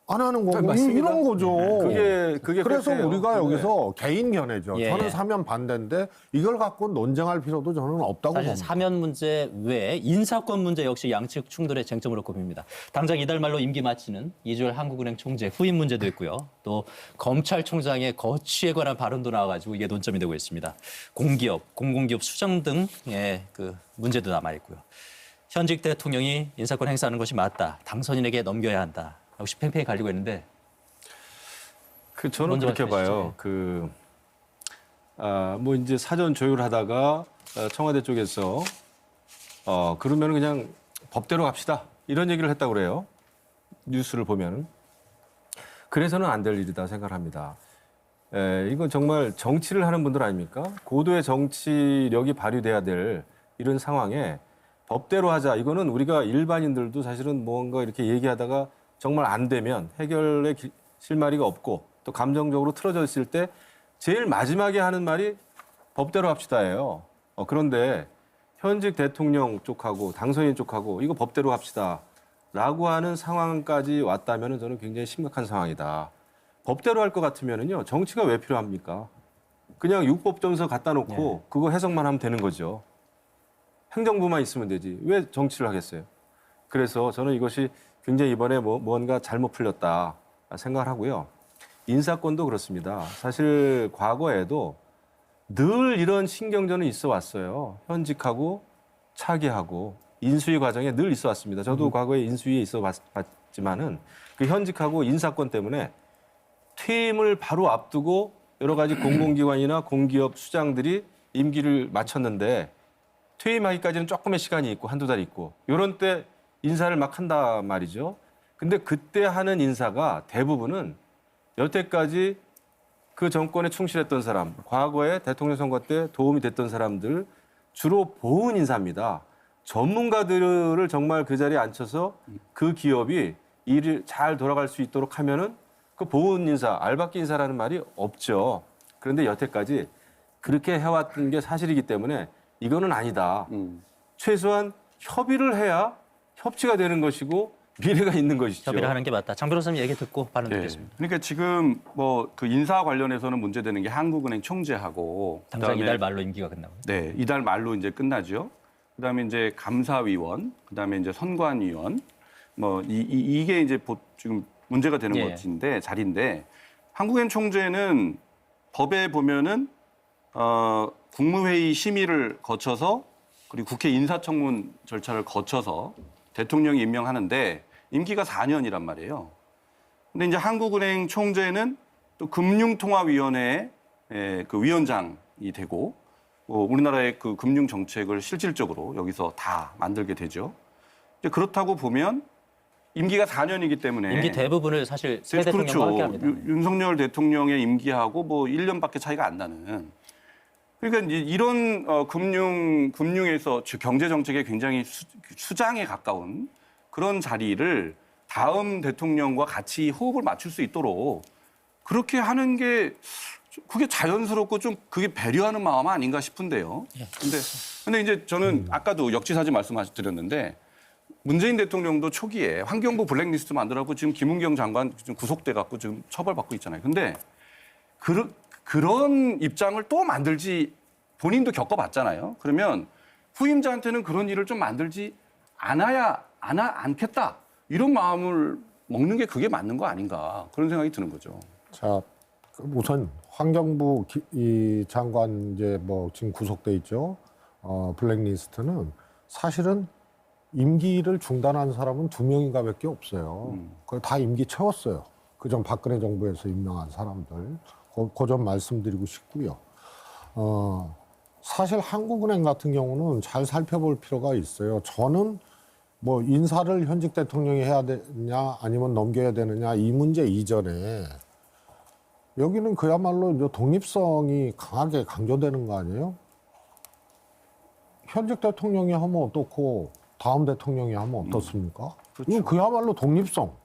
안 하는 거고 이런 거죠. 그게 그래서 팩트예요. 우리가 여기서 개인 견해죠. 예. 저는 사면 반대인데 이걸 갖고 논쟁할 필요도 저는 없다고 사실 봅니다. 사면 문제 외에 인사권 문제 역시 양측 충돌의 쟁점으로 꼽힙니다. 당장 이달 말로 임기 마치는 이주열 한국은행 총재 후임 문제도 있고요. 또 검찰총장의 거취에 관한 발언도 나와가지고 이게 논점이 되고 있습니다. 공기업, 공공기업 수정 등의 그 문제도 남아 있고요. 현직 대통령이 인사권 행사하는 것이 맞다. 당선인에게 넘겨야 한다. 역시 팽팽히 갈리고 있는데. 저는 그렇게 봐요. 뭐 이제 사전 조율하다가 청와대 쪽에서 그러면 그냥 법대로 갑시다 이런 얘기를 했다고 그래요. 뉴스를 보면은. 그래서는 안 될 일이다 생각합니다. 이건 정말 정치를 하는 분들 아닙니까? 고도의 정치력이 발휘돼야 될 이런 상황에 법대로 하자. 이거는 우리가 일반인들도 사실은 뭔가 이렇게 얘기하다가 정말 안 되면 해결의 실마리가 없고 또 감정적으로 틀어져 있을 때 제일 마지막에 하는 말이 법대로 합시다예요. 그런데 현직 대통령 쪽하고 당선인 쪽하고 이거 법대로 합시다라고 하는 상황까지 왔다면 저는 굉장히 심각한 상황이다. 법대로 할 것 같으면은요 정치가 왜 필요합니까? 그냥 육법점서 갖다 놓고 그거 해석만 하면 되는 거죠. 행정부만 있으면 되지. 왜 정치를 하겠어요? 그래서 저는 이것이 굉장히 이번에 뭔가 잘못 풀렸다 생각을 하고요. 인사권도 그렇습니다. 사실 과거에도 늘 이런 신경전은 있어 왔어요. 현직하고 차기하고 인수위 과정에 늘 있어 왔습니다. 저도 과거에 인수위에 있어 봤지만은 그 현직하고 인사권 때문에 퇴임을 바로 앞두고 여러 가지 공공기관이나 공기업 수장들이 임기를 마쳤는데 퇴임하기까지는 조금의 시간이 있고 한두 달 있고 이런 때 인사를 막 한단 말이죠. 근데 그때 하는 인사가 대부분은 여태까지 그 정권에 충실했던 사람, 과거에 대통령 선거 때 도움이 됐던 사람들 주로 보훈 인사입니다. 전문가들을 정말 그 자리에 앉혀서 그 기업이 일이 잘 돌아갈 수 있도록 하면은 그 보훈 인사, 알박기 인사라는 말이 없죠. 그런데 여태까지 그렇게 해왔던 게 사실이기 때문에 이거는 아니다. 최소한 협의를 해야 협치가 되는 것이고 미래가 있는 것이죠. 협의를 하는 게 맞다. 장 변호사님 얘기 듣고 발언 듣겠습니다. 그러니까 지금 뭐 그 인사 관련해서는 문제되는 게 한국은행 총재하고 당장 그다음에 이달 말로 임기가 끝나고. 네, 이달 말로 이제 끝나죠. 그다음에 이제 감사위원, 그다음에 이제 선관위원, 뭐 이게 이제 지금 문제가 되는 것인데 자리인데 한국은행 총재는 법에 보면은 국무회의 심의를 거쳐서 그리고 국회 인사청문 절차를 거쳐서 대통령이 임명하는데 임기가 4년이란 말이에요. 근데 이제 한국은행 총재는 또 금융통화위원회의 그 위원장이 되고 우리나라의 그 금융 정책을 실질적으로 여기서 다 만들게 되죠. 이제 그렇다고 보면 임기가 4년이기 때문에 임기 대부분을 사실 새 대통령과 그렇죠. 함께합니다. 윤석열 대통령의 임기하고 뭐 1년밖에 차이가 안 나는. 그러니까 이제 이런 금융에서 경제 정책에 굉장히 수장에 가까운 그런 자리를 다음 대통령과 같이 호흡을 맞출 수 있도록 그렇게 하는 게 그게 자연스럽고 좀 그게 배려하는 마음 아닌가 싶은데요. 근데 이제 저는 아까도 역지사지 말씀드렸는데 문재인 대통령도 초기에 환경부 블랙리스트 만들라고 지금 김은경 장관 지금 구속돼 갖고 지금 처벌받고 있잖아요. 근데 그런 입장을 또 만들지 본인도 겪어봤잖아요. 그러면 후임자한테는 그런 일을 좀 만들지 않겠다. 이런 마음을 먹는 게 그게 맞는 거 아닌가. 그런 생각이 드는 거죠. 자, 우선 환경부 이 장관 이제 뭐 지금 구속돼 있죠. 블랙리스트는 사실은 임기를 중단한 사람은 2명인가밖에 없어요. 그걸 다 임기 채웠어요. 그전 박근혜 정부에서 임명한 사람들. 그 점 말씀드리고 싶고요. 사실 한국은행 같은 경우는 잘 살펴볼 필요가 있어요. 저는 뭐 인사를 현직 대통령이 해야 되냐 아니면 넘겨야 되느냐 이 문제 이전에 여기는 그야말로 이제 독립성이 강하게 강조되는 거 아니에요? 현직 대통령이 하면 어떻고 다음 대통령이 하면 어떻습니까? 그렇죠. 이건 그야말로 독립성.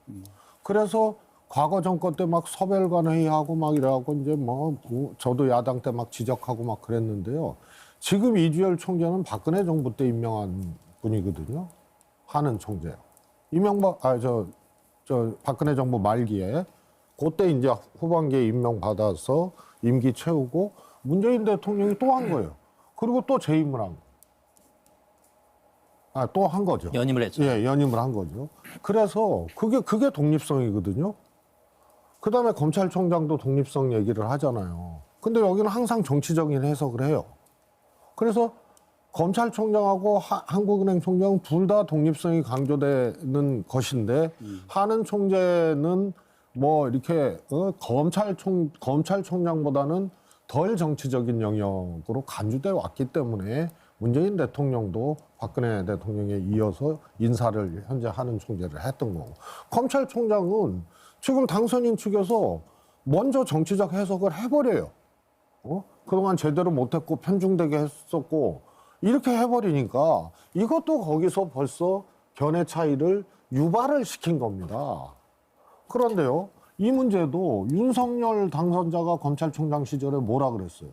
그래서 과거 정권 때 막 서별관 회의하고 막 이래갖고 이제 뭐 저도 야당 때 막 지적하고 막 그랬는데요. 지금 이주열 총재는 박근혜 정부 때 임명한 분이거든요. 하는 총재요. 박근혜 정부 말기에 그때 이제 후반기에 임명받아서 임기 채우고 문재인 대통령이 또 한 거예요. 그리고 또 재임을 한 거예요. 또 한 거죠. 연임을 했죠. 예, 연임을 한 거죠. 그래서 그게 독립성이거든요. 그다음에 검찰총장도 독립성 얘기를 하잖아요. 근데 여기는 항상 정치적인 해석을 해요. 그래서 검찰총장하고 한국은행 총장은 둘 다 독립성이 강조되는 것인데 하는 총재는 뭐 이렇게 검찰총장보다는 덜 정치적인 영역으로 간주돼 왔기 때문에 문재인 대통령도 박근혜 대통령에 이어서 인사를 현재 하는 총재를 했던 거고 검찰총장은 지금 당선인 측에서 먼저 정치적 해석을 해버려요. 그동안 제대로 못했고 편중되게 했었고 이렇게 해버리니까 이것도 거기서 벌써 견해 차이를 유발을 시킨 겁니다. 그런데요, 이 문제도 윤석열 당선자가 검찰총장 시절에 뭐라 그랬어요?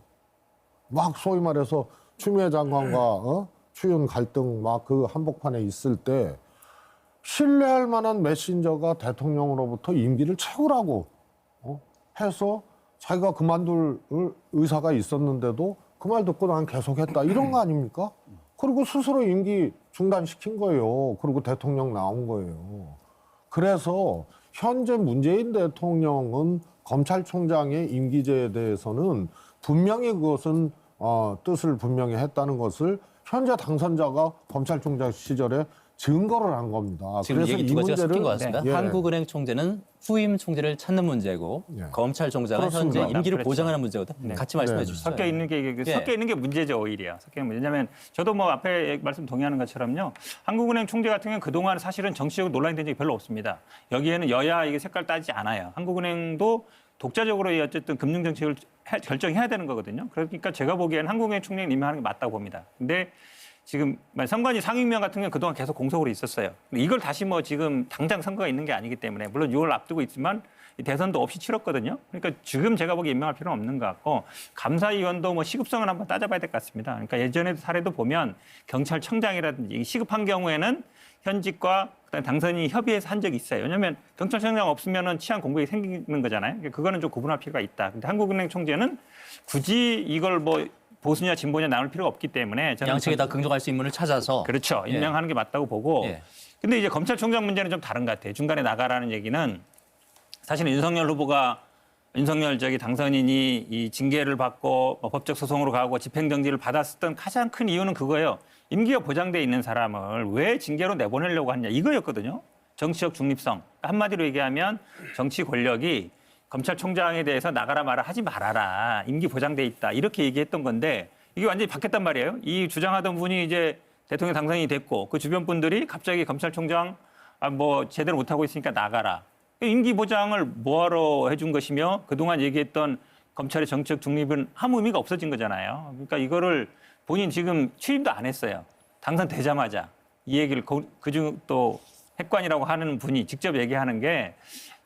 막 소위 말해서 추미애 장관과 추윤 갈등 막 그 한복판에 있을 때 신뢰할 만한 메신저가 대통령으로부터 임기를 채우라고 해서 자기가 그만둘 의사가 있었는데도 그 말 듣고 난 계속했다 이런 거 아닙니까? 그리고 스스로 임기 중단시킨 거예요. 그리고 대통령 나온 거예요. 그래서 현재 문재인 대통령은 검찰총장의 임기제에 대해서는 분명히 그것은 뜻을 분명히 했다는 것을 현재 당선자가 검찰총장 시절에 증거를 한 겁니다. 지금 그래서 얘기 이 두 가지가 섞인 것 문제를 같습니다. 한국은행 총재는 후임 총재를 찾는 문제고 검찰총장은 그렇습니다. 현재 임기를 그렇죠. 보장하는 문제거든. 같이 말씀해 주시죠. 섞여 있는 게 섞여 있는 게 문제죠 오히려. 섞여 있는 문제. 왜냐하면 저도 뭐 앞에 말씀 동의하는 것처럼요. 한국은행 총재 같은 경우는 그동안 사실은 정치적으로 논란이 된 적이 별로 없습니다. 여기에는 여야 이게 색깔 따지지 않아요. 한국은행도 독자적으로 어쨌든 금융 정책을 결정해야 되는 거거든요. 그러니까 제가 보기에는 한국은행 총장이 임명하는 게 맞다고 봅니다. 근데 지금 선관위 상임위원 같은 경우는 그동안 계속 공석으로 있었어요. 근데 이걸 다시 뭐 지금 당장 선거가 있는 게 아니기 때문에 물론 6월 앞두고 있지만 대선도 없이 치렀거든요. 그러니까 지금 제가 보기에 임명할 필요는 없는 것 같고 감사위원도 뭐 시급성을 한번 따져봐야 될 것 같습니다. 그러니까 예전에 사례도 보면 경찰청장이라든지 시급한 경우에는 현직과 그다음에 당선인이 협의해서 한 적이 있어요. 왜냐하면 경찰청장 없으면은 치안 공백이 생기는 거잖아요. 그러니까 그거는 좀 구분할 필요가 있다. 근데 한국은행 총재는 굳이 이걸 뭐 보수냐 진보냐 나눌 필요가 없기 때문에 저는 양측에 다 긍정할 수 있는 인물을 찾아서 그렇죠. 임명하는 게 맞다고 보고. 근데 이제 검찰총장 문제는 좀 다른 것 같아요. 중간에 나가라는 얘기는 사실은 윤석열 후보가 윤석열 당선인이 이 징계를 받고 법적 소송으로 가고 집행정지를 받았었던 가장 큰 이유는 그거예요. 임기가 보장돼 있는 사람을 왜 징계로 내보내려고 하냐 이거였거든요. 정치적 중립성. 한마디로 얘기하면 정치 권력이 검찰총장에 대해서 나가라 마라 하지 말아라. 임기 보장돼 있다. 이렇게 얘기했던 건데 이게 완전히 바뀌었단 말이에요. 이 주장하던 분이 이제 대통령 당선인이 됐고 그 주변 분들이 갑자기 검찰총장 뭐 제대로 못하고 있으니까 나가라. 임기 보장을 뭐하러 해준 것이며 그동안 얘기했던 검찰의 정치적 중립은 아무 의미가 없어진 거잖아요. 그러니까 이거를 본인 지금 취임도 안 했어요. 당선되자마자 이 얘기를 그중 또 핵관이라고 하는 분이 직접 얘기하는 게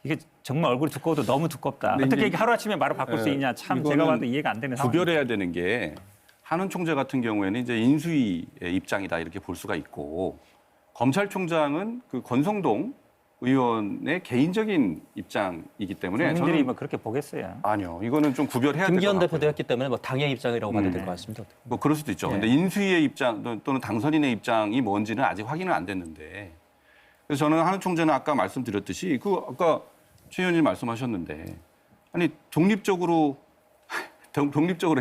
이게 정말 얼굴이 두꺼워도 너무 두껍다. 어떻게 이게 하루아침에 말을 바꿀 수 있냐. 참 제가 봐도 이해가 안 되는 상황입니다. 구별해야 되는 게 한은 총재 같은 경우에는 이제 인수위의 입장이다 이렇게 볼 수가 있고 검찰총장은 그 권성동 의원의 개인적인 입장이기 때문에 국민들이 저는 뭐 그렇게 보겠어요. 아니요. 이거는 좀 구별해야 될 것 같고요. 김기현 대표도 했기 때문에 뭐 당의 입장이라고 봐도 될 것 같습니다. 뭐 그럴 수도 있죠. 근데 인수위의 입장 또는 당선인의 입장이 뭔지는 아직 확인은 안 됐는데 그래서 저는 한은 총재는 아까 말씀드렸듯이 아까 최 의원님 말씀하셨는데 아니 독립적으로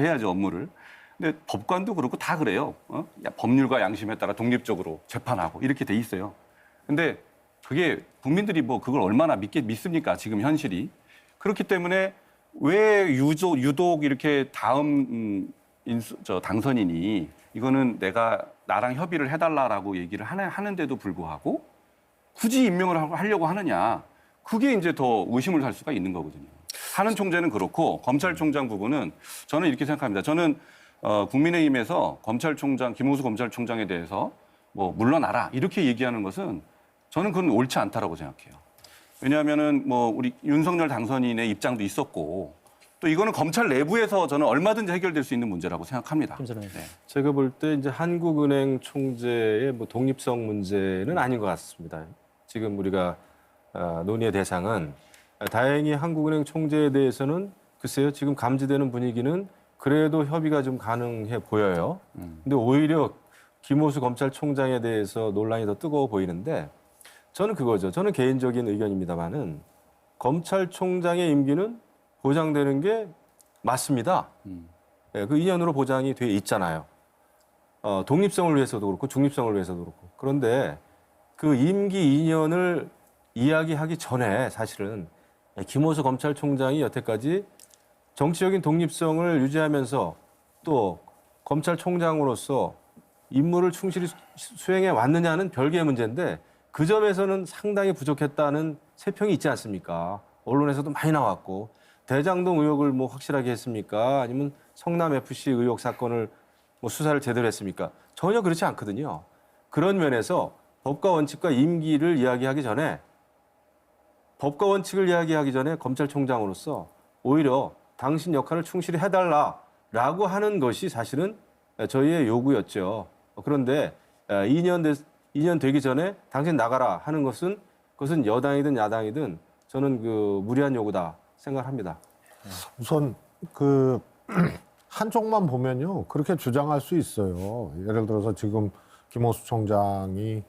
해야죠 업무를. 근데 법관도 그렇고 다 그래요. 법률과 양심에 따라 독립적으로 재판하고 이렇게 돼 있어요. 근데 그게 국민들이 뭐 그걸 얼마나 믿습니까? 지금 현실이. 그렇기 때문에 왜 유독 이렇게 다음 당선인이 이거는 나랑 협의를 해달라라고 얘기를 하는데도 불구하고 굳이 임명을 하려고 하느냐. 그게 이제 더 의심을 살 수가 있는 거거든요. 한은 총재는 그렇고 검찰총장 부분은 저는 이렇게 생각합니다. 저는 국민의힘에서 김호수 검찰총장에 대해서 뭐 물러나라 이렇게 얘기하는 것은 저는 그건 옳지 않다라고 생각해요. 왜냐하면은 뭐 우리 윤석열 당선인의 입장도 있었고 또 이거는 검찰 내부에서 저는 얼마든지 해결될 수 있는 문제라고 생각합니다. 네. 제가 볼 때 이제 한국은행 총재의 뭐 독립성 문제는 아닌 것 같습니다. 지금 우리가 논의의 대상은 다행히 한국은행 총재에 대해서는 글쎄요 지금 감지되는 분위기는 그래도 협의가 좀 가능해 보여요. 근데 오히려 김호수 검찰총장에 대해서 논란이 더 뜨거워 보이는데 저는 그거죠. 저는 개인적인 의견입니다만은 검찰총장의 임기는 보장되는 게 맞습니다. 그 2년으로 보장이 돼 있잖아요. 독립성을 위해서도 그렇고 중립성을 위해서도 그렇고. 그런데 그 임기 2년을 이야기하기 전에 사실은 김호수 검찰총장이 여태까지 정치적인 독립성을 유지하면서 또 검찰총장으로서 임무를 충실히 수행해 왔느냐는 별개의 문제인데 그 점에서는 상당히 부족했다는 세평이 있지 않습니까? 언론에서도 많이 나왔고 대장동 의혹을 뭐 확실하게 했습니까? 아니면 성남 FC 의혹 사건을 뭐 수사를 제대로 했습니까? 전혀 그렇지 않거든요. 그런 면에서 법과 원칙과 임기를 이야기하기 전에 법과 원칙을 이야기하기 전에 검찰총장으로서 오히려 당신 역할을 충실히 해달라라고 하는 것이 사실은 저희의 요구였죠. 그런데 2년 되기 전에 당신 나가라 하는 것은 그것은 여당이든 야당이든 저는 그 무리한 요구다 생각합니다. 우선 그 한쪽만 보면요 그렇게 주장할 수 있어요. 예를 들어서 지금 김호수 총장이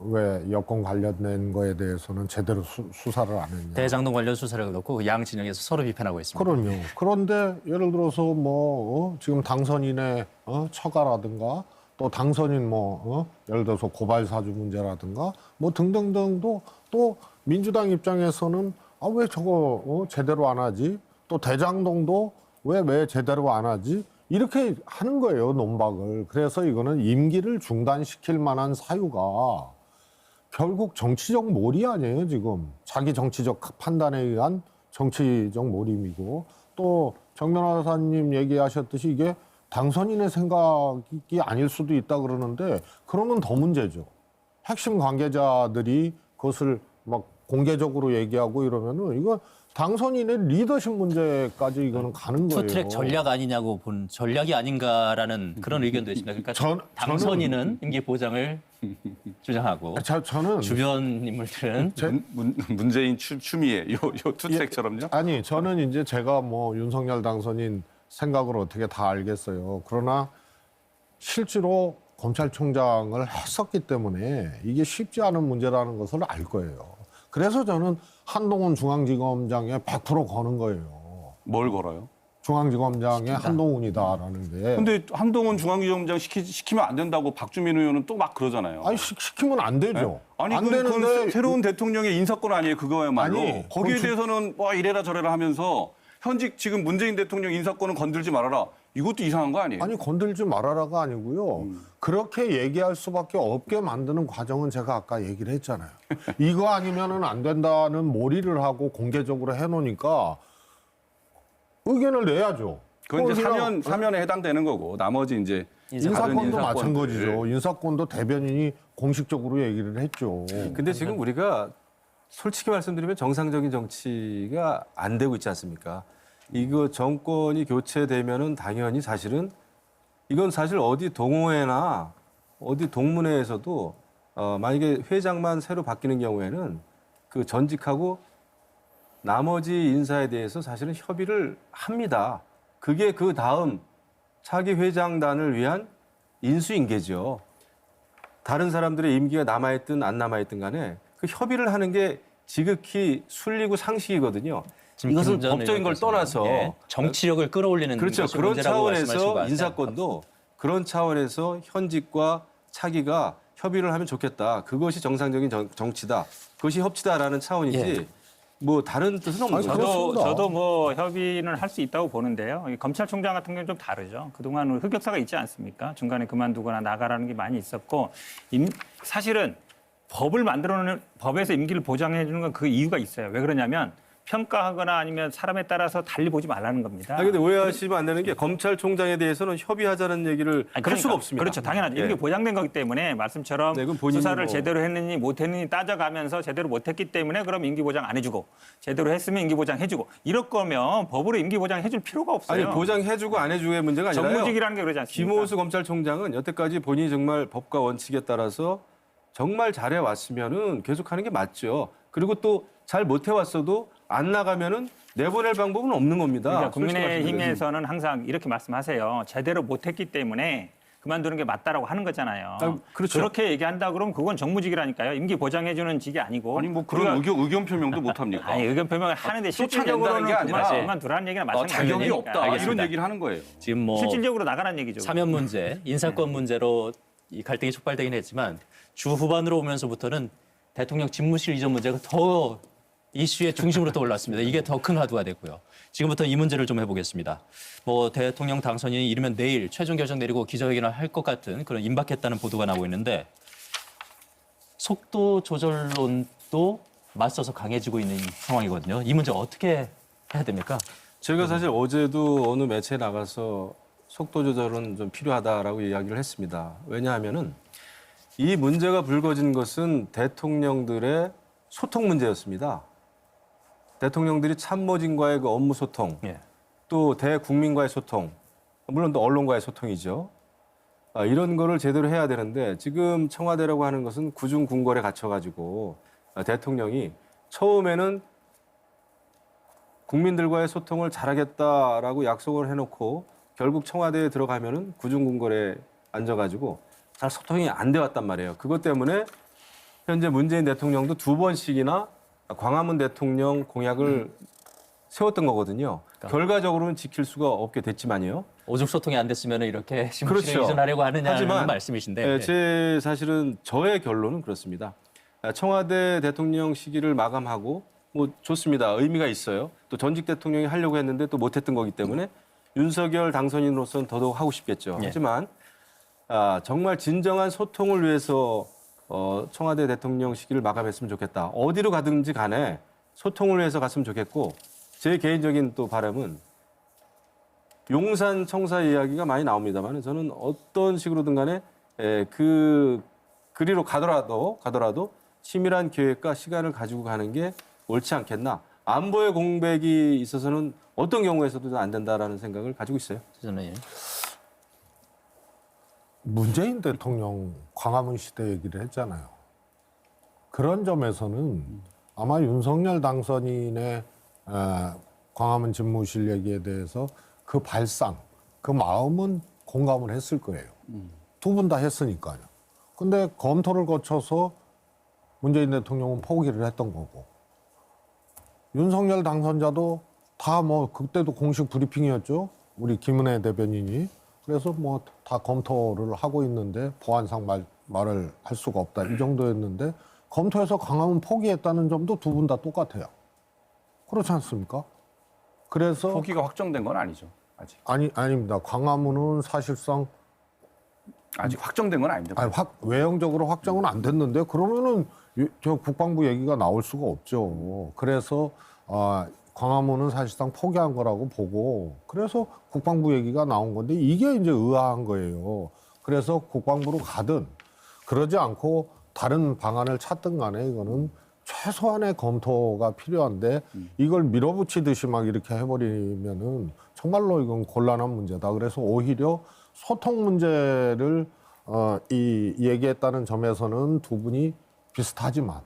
왜 여권 관련된 거에 대해서는 제대로 수사를 안 했냐. 대장동 관련 수사를 놓고 양 진영에서 서로 비판하고 있습니다. 그럼요. 그런데 예를 들어서 뭐 지금 당선인의 처가라든가 또 당선인 예를 들어서 고발 사주 문제라든가 뭐 등등등도 또 민주당 입장에서는 왜 저거 제대로 안 하지? 또 대장동도 왜 제대로 안 하지? 이렇게 하는 거예요, 논박을. 그래서 이거는 임기를 중단시킬 만한 사유가 결국 정치적 몰이 아니에요, 지금. 자기 정치적 판단에 의한 정치적 몰입이고 또 정면화사님 얘기하셨듯이 이게 당선인의 생각이 아닐 수도 있다 그러는데 그러면 더 문제죠. 핵심 관계자들이 그것을 막 공개적으로 얘기하고 이러면은 이거 당선인의 리더십 문제까지 이거는 가는 거예요. 투트랙 전략 아니냐고 본 전략이 아닌가라는 그런 의견도 있습니다. 그러니까 당선인은 임기 보장을 주장하고 저는 주변 인물들은 문재인 추미애 요 투트랙처럼요? 아니 저는 이제 제가 뭐 윤석열 당선인 생각을 어떻게 다 알겠어요. 그러나 실제로 검찰총장을 했었기 때문에 이게 쉽지 않은 문제라는 것을 알 거예요. 그래서 저는 한동훈 중앙지검장에 100% 거는 거예요. 뭘 걸어요? 중앙지검장의 한동훈이다라는 게. 근데 한동훈 중앙지검장 시키면 안 된다고 박주민 의원은 또 막 그러잖아요. 아니 시키면 안 되죠. 네? 아니 안 그건 되는데 새로운 대통령의 인사권 아니에요 그거야말로. 아니, 거기에 대해서는 이래라 저래라 하면서 현직 지금 문재인 대통령 인사권은 건들지 말아라. 이것도 이상한 거 아니에요? 아니 건들지 말아라가 아니고요. 그렇게 얘기할 수밖에 없게 만드는 과정은 제가 아까 얘기를 했잖아요. 이거 아니면은 안 된다는 몰이를 하고 공개적으로 해놓으니까 의견을 내야죠. 그건 이제 사면에 해당되는 거고 나머지 이제 인사권도 마찬가지죠. 인사권도 대변인이 공식적으로 얘기를 했죠. 근데 지금 우리가 솔직히 말씀드리면 정상적인 정치가 안 되고 있지 않습니까? 이거 정권이 교체되면은 당연히 사실은 이건 사실 어디 동호회나 어디 동문회에서도 만약에 회장만 새로 바뀌는 경우에는 그 전직하고 나머지 인사에 대해서 사실은 협의를 합니다. 그게 그 다음 차기 회장단을 위한 인수인계죠. 다른 사람들의 임기가 남아있든 안 남아있든 간에 그 협의를 하는 게 지극히 순리고 상식이거든요. 이것은 법적인 걸 떠나서 정치력을 끌어올리는 그렇죠. 것이 그런 문제라고 차원에서 인사권도 그런 차원에서 현직과 차기가 협의를 하면 좋겠다. 그것이 정상적인 정치다. 그것이 협치다라는 차원이지. 뭐 다른 뜻은 없는 거죠. 저도 뭐 협의는 할 수 있다고 보는데요. 검찰총장 같은 경우는 좀 다르죠. 그동안 흑역사가 있지 않습니까? 중간에 그만두거나 나가라는 게 많이 있었고 사실은 법을 만들어내는 법에서 임기를 보장해 주는 건 그 이유가 있어요. 왜 그러냐면 평가하거나 아니면 사람에 따라서 달리 보지 말라는 겁니다. 근데 오해하시면 안 되는 게 검찰총장에 대해서는 협의하자는 얘기를 할 수가 없습니다. 그렇죠. 당연하죠. 이게 보장된 거기 때문에 말씀처럼 수사를 제대로 했느니 못했느니 따져가면서 제대로 못했기 때문에 그럼 임기보장 안 해주고 제대로 했으면 임기보장 해주고 이럴 거면 법으로 임기보장 해줄 필요가 없어요. 아니 보장해주고 안 해주고의 문제가 아니라요. 정무직이라는 게 그러지 않습니까? 김호수 검찰총장은 여태까지 본인이 정말 법과 원칙에 따라서 정말 잘해왔으면은 계속하는 게 맞죠. 그리고 또 잘 못해왔어도 안 나가면은 내보낼 방법은 없는 겁니다. 그러니까 국민의힘에서는 항상 이렇게 말씀하세요. 제대로 못했기 때문에 그만두는 게 맞다라고 하는 거잖아요. 그렇죠. 그렇게 얘기한다 그러면 그건 정무직이라니까요. 임기 보장해주는 직이 아니고. 아니 뭐 그런 의견 표명도 못 합니까? 아니 의견 표명을 하는데 실질적으로는 게 아니라 그만두라는 얘기가 마찬가지니까. 자격이 없다. 알겠습니다. 이런 얘기를 하는 거예요. 지금 뭐 실질적으로 나가라는 얘기죠. 사면 문제, 인사권 문제로 이 갈등이 촉발되긴 했지만 주 후반으로 오면서부터는 대통령 집무실 이전 문제가 더 이슈의 중심으로 떠올랐습니다. 이게 더 큰 화두가 됐고요. 지금부터 이 문제를 좀 해보겠습니다. 뭐 대통령 당선인이 이르면 내일 최종 결정 내리고 기자회견을 할 것 같은 그런 임박했다는 보도가 나오고 있는데 속도 조절론도 맞서서 강해지고 있는 상황이거든요. 이 문제 어떻게 해야 됩니까? 제가 사실 어제도 어느 매체에 나가서 속도 조절은 좀 필요하다라고 이야기를 했습니다. 왜냐하면은 이 문제가 불거진 것은 대통령들의 소통 문제였습니다. 대통령들이 참모진과의 그 업무 소통, 또 대국민과의 소통, 물론 또 언론과의 소통이죠. 이런 거를 제대로 해야 되는데 지금 청와대라고 하는 것은 구중궁궐에 갇혀가지고 대통령이 처음에는 국민들과의 소통을 잘하겠다라고 약속을 해놓고 결국 청와대에 들어가면은 구중궁궐에 앉아가지고 잘 소통이 안 돼 왔단 말이에요. 그것 때문에 현재 문재인 대통령도 2번씩이나 광화문 대통령 공약을 세웠던 거거든요. 결과적으로는 지킬 수가 없게 됐지만요. 오죽 소통이 안 됐으면 이렇게 신문실에 그렇죠. 이전하려고 하느냐는 하지만 말씀이신데. 제 사실은 저의 결론은 그렇습니다. 청와대 대통령 시기를 마감하고 뭐 좋습니다. 의미가 있어요. 또 전직 대통령이 하려고 했는데 또 못했던 거기 때문에 윤석열 당선인으로서는 더더욱 하고 싶겠죠. 하지만 정말 진정한 소통을 위해서 청와대 대통령 시기를 마감했으면 좋겠다. 어디로 가든지 간에 소통을 위해서 갔으면 좋겠고 제 개인적인 또 바람은 용산 청사 이야기가 많이 나옵니다만 저는 어떤 식으로든 간에 그리로 가더라도 치밀한 계획과 시간을 가지고 가는 게 옳지 않겠나. 안보의 공백이 있어서는 어떤 경우에서도 안 된다라는 생각을 가지고 있어요. 저는 문재인 대통령 광화문 시대 얘기를 했잖아요. 그런 점에서는 아마 윤석열 당선인의 광화문 집무실 얘기에 대해서 그 발상, 그 마음은 공감을 했을 거예요. 두 분 다 했으니까요. 근데 검토를 거쳐서 문재인 대통령은 포기를 했던 거고 윤석열 당선자도 다 뭐 그때도 공식 브리핑이었죠. 우리 김은혜 대변인이. 그래서 뭐 다 검토를 하고 있는데 보안상 말을 할 수가 없다 이 정도였는데 검토해서 광화문 포기했다는 점도 두 분 다 똑같아요. 그렇지 않습니까? 그래서 포기가 확정된 건 아니죠. 아직. 아닙니다. 광화문은 사실상 아직 확정된 건 아닙니다. 외형적으로 확정은 안 됐는데 그러면은 저 국방부 얘기가 나올 수가 없죠. 그래서 광화문은 사실상 포기한 거라고 보고 그래서 국방부 얘기가 나온 건데 이게 이제 의아한 거예요. 그래서 국방부로 가든 그러지 않고 다른 방안을 찾든 간에 이거는 최소한의 검토가 필요한데 이걸 밀어붙이듯이 막 이렇게 해버리면은 정말로 이건 곤란한 문제다. 그래서 오히려 소통 문제를 얘기했다는 점에서는 두 분이 비슷하지만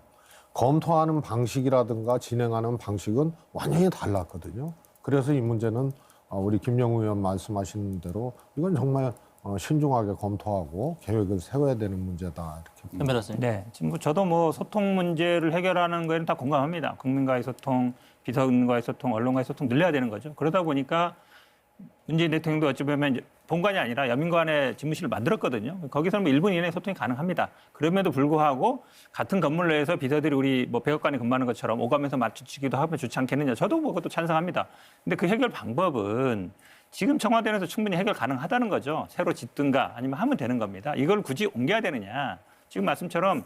검토하는 방식이라든가 진행하는 방식은 완전히 달랐거든요. 그래서 이 문제는 우리 김영우 의원 말씀하신 대로 이건 정말 신중하게 검토하고 계획을 세워야 되는 문제다. 이렇게. 변호사님. 네, 지금 저도 뭐 소통 문제를 해결하는 거에는 다 공감합니다. 국민과의 소통, 비서관과의 소통, 언론과의 소통 늘려야 되는 거죠. 그러다 보니까 문재인 대통령도 어찌 보면 이제 본관이 아니라 여민관의 집무실을 만들었거든요. 거기서는 뭐 1분 이내에 소통이 가능합니다. 그럼에도 불구하고 같은 건물 내에서 비서들이 우리 뭐 백악관에 근무하는 것처럼 오가면서 맞추치기도 하면 좋지 않겠느냐. 저도 뭐 그것도 찬성합니다. 근데 그 해결 방법은 지금 청와대에서 충분히 해결 가능하다는 거죠. 새로 짓든가 아니면 하면 되는 겁니다. 이걸 굳이 옮겨야 되느냐. 지금 말씀처럼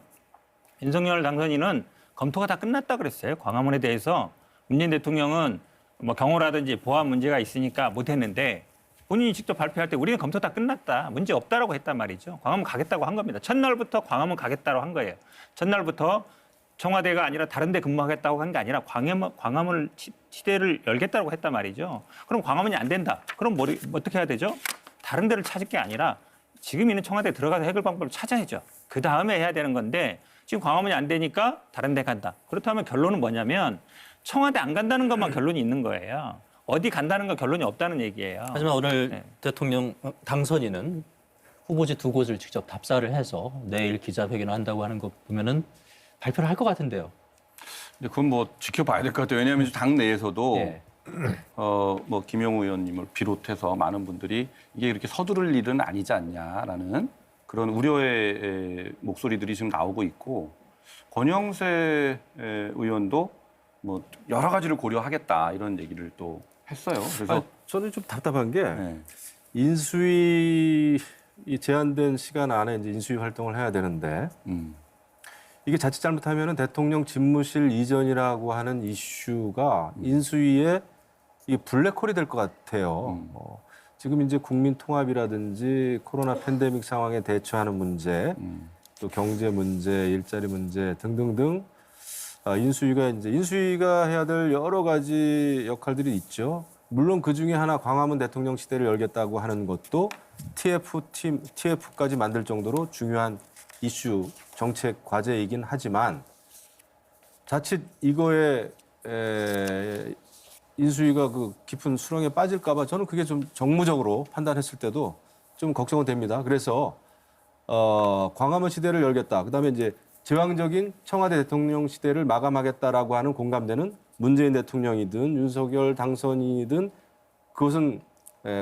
윤석열 당선인은 검토가 다 끝났다 그랬어요. 광화문에 대해서 문재인 대통령은 뭐 경호라든지 보안 문제가 있으니까 못했는데 본인이 직접 발표할 때 우리는 검토 다 끝났다. 문제 없다라고 했단 말이죠. 광화문 가겠다고 한 겁니다. 첫날부터 광화문 가겠다고 한 거예요. 첫날부터 청와대가 아니라 다른 데 근무하겠다고 한 게 아니라 광화문 시대를 열겠다고 했단 말이죠. 그럼 광화문이 안 된다. 그럼 어떻게 해야 되죠? 다른 데를 찾을 게 아니라 지금 있는 청와대에 들어가서 해결 방법을 찾아야죠. 그 다음에 해야 되는 건데 지금 광화문이 안 되니까 다른 데 간다. 그렇다면 결론은 뭐냐면 청와대 안 간다는 것만 결론이 있는 거예요. 어디 간다는 건 결론이 없다는 얘기예요. 하지만 오늘 대통령 당선인은 후보지 두 곳을 직접 답사를 해서 내일 기자회견을 한다고 하는 거 보면은 발표를 할 것 같은데요. 근데 그건 뭐 지켜봐야 될 것 같아요. 왜냐하면 당 내에서도 뭐 김영우 의원님을 비롯해서 많은 분들이 이게 이렇게 서두를 일은 아니지 않냐라는 그런 우려의 목소리들이 지금 나오고 있고 권영세 의원도 뭐 여러 가지를 고려하겠다 이런 얘기를 또 했어요. 그래서 저는 좀 답답한 게 인수위 제한된 시간 안에 이제 인수위 활동을 해야 되는데 이게 자칫 잘못하면 대통령 집무실 이전이라고 하는 이슈가 인수위에 이 블랙홀이 될 것 같아요. 지금 이제 국민 통합이라든지 코로나 팬데믹 상황에 대처하는 문제, 또 경제 문제, 일자리 문제 등등등 인수위가 해야 될 여러 가지 역할들이 있죠. 물론 그 중에 하나 광화문 대통령 시대를 열겠다고 하는 것도 TF까지 만들 정도로 중요한 이슈, 정책 과제이긴 하지만 자칫 이거에 인수위가 그 깊은 수렁에 빠질까 봐 저는 그게 좀 정무적으로 판단했을 때도 좀 걱정은 됩니다. 그래서 광화문 시대를 열겠다. 그다음에 이제 제왕적인 청와대 대통령 시대를 마감하겠다라고 하는 공감대는 문재인 대통령이든 윤석열 당선인이든 그것은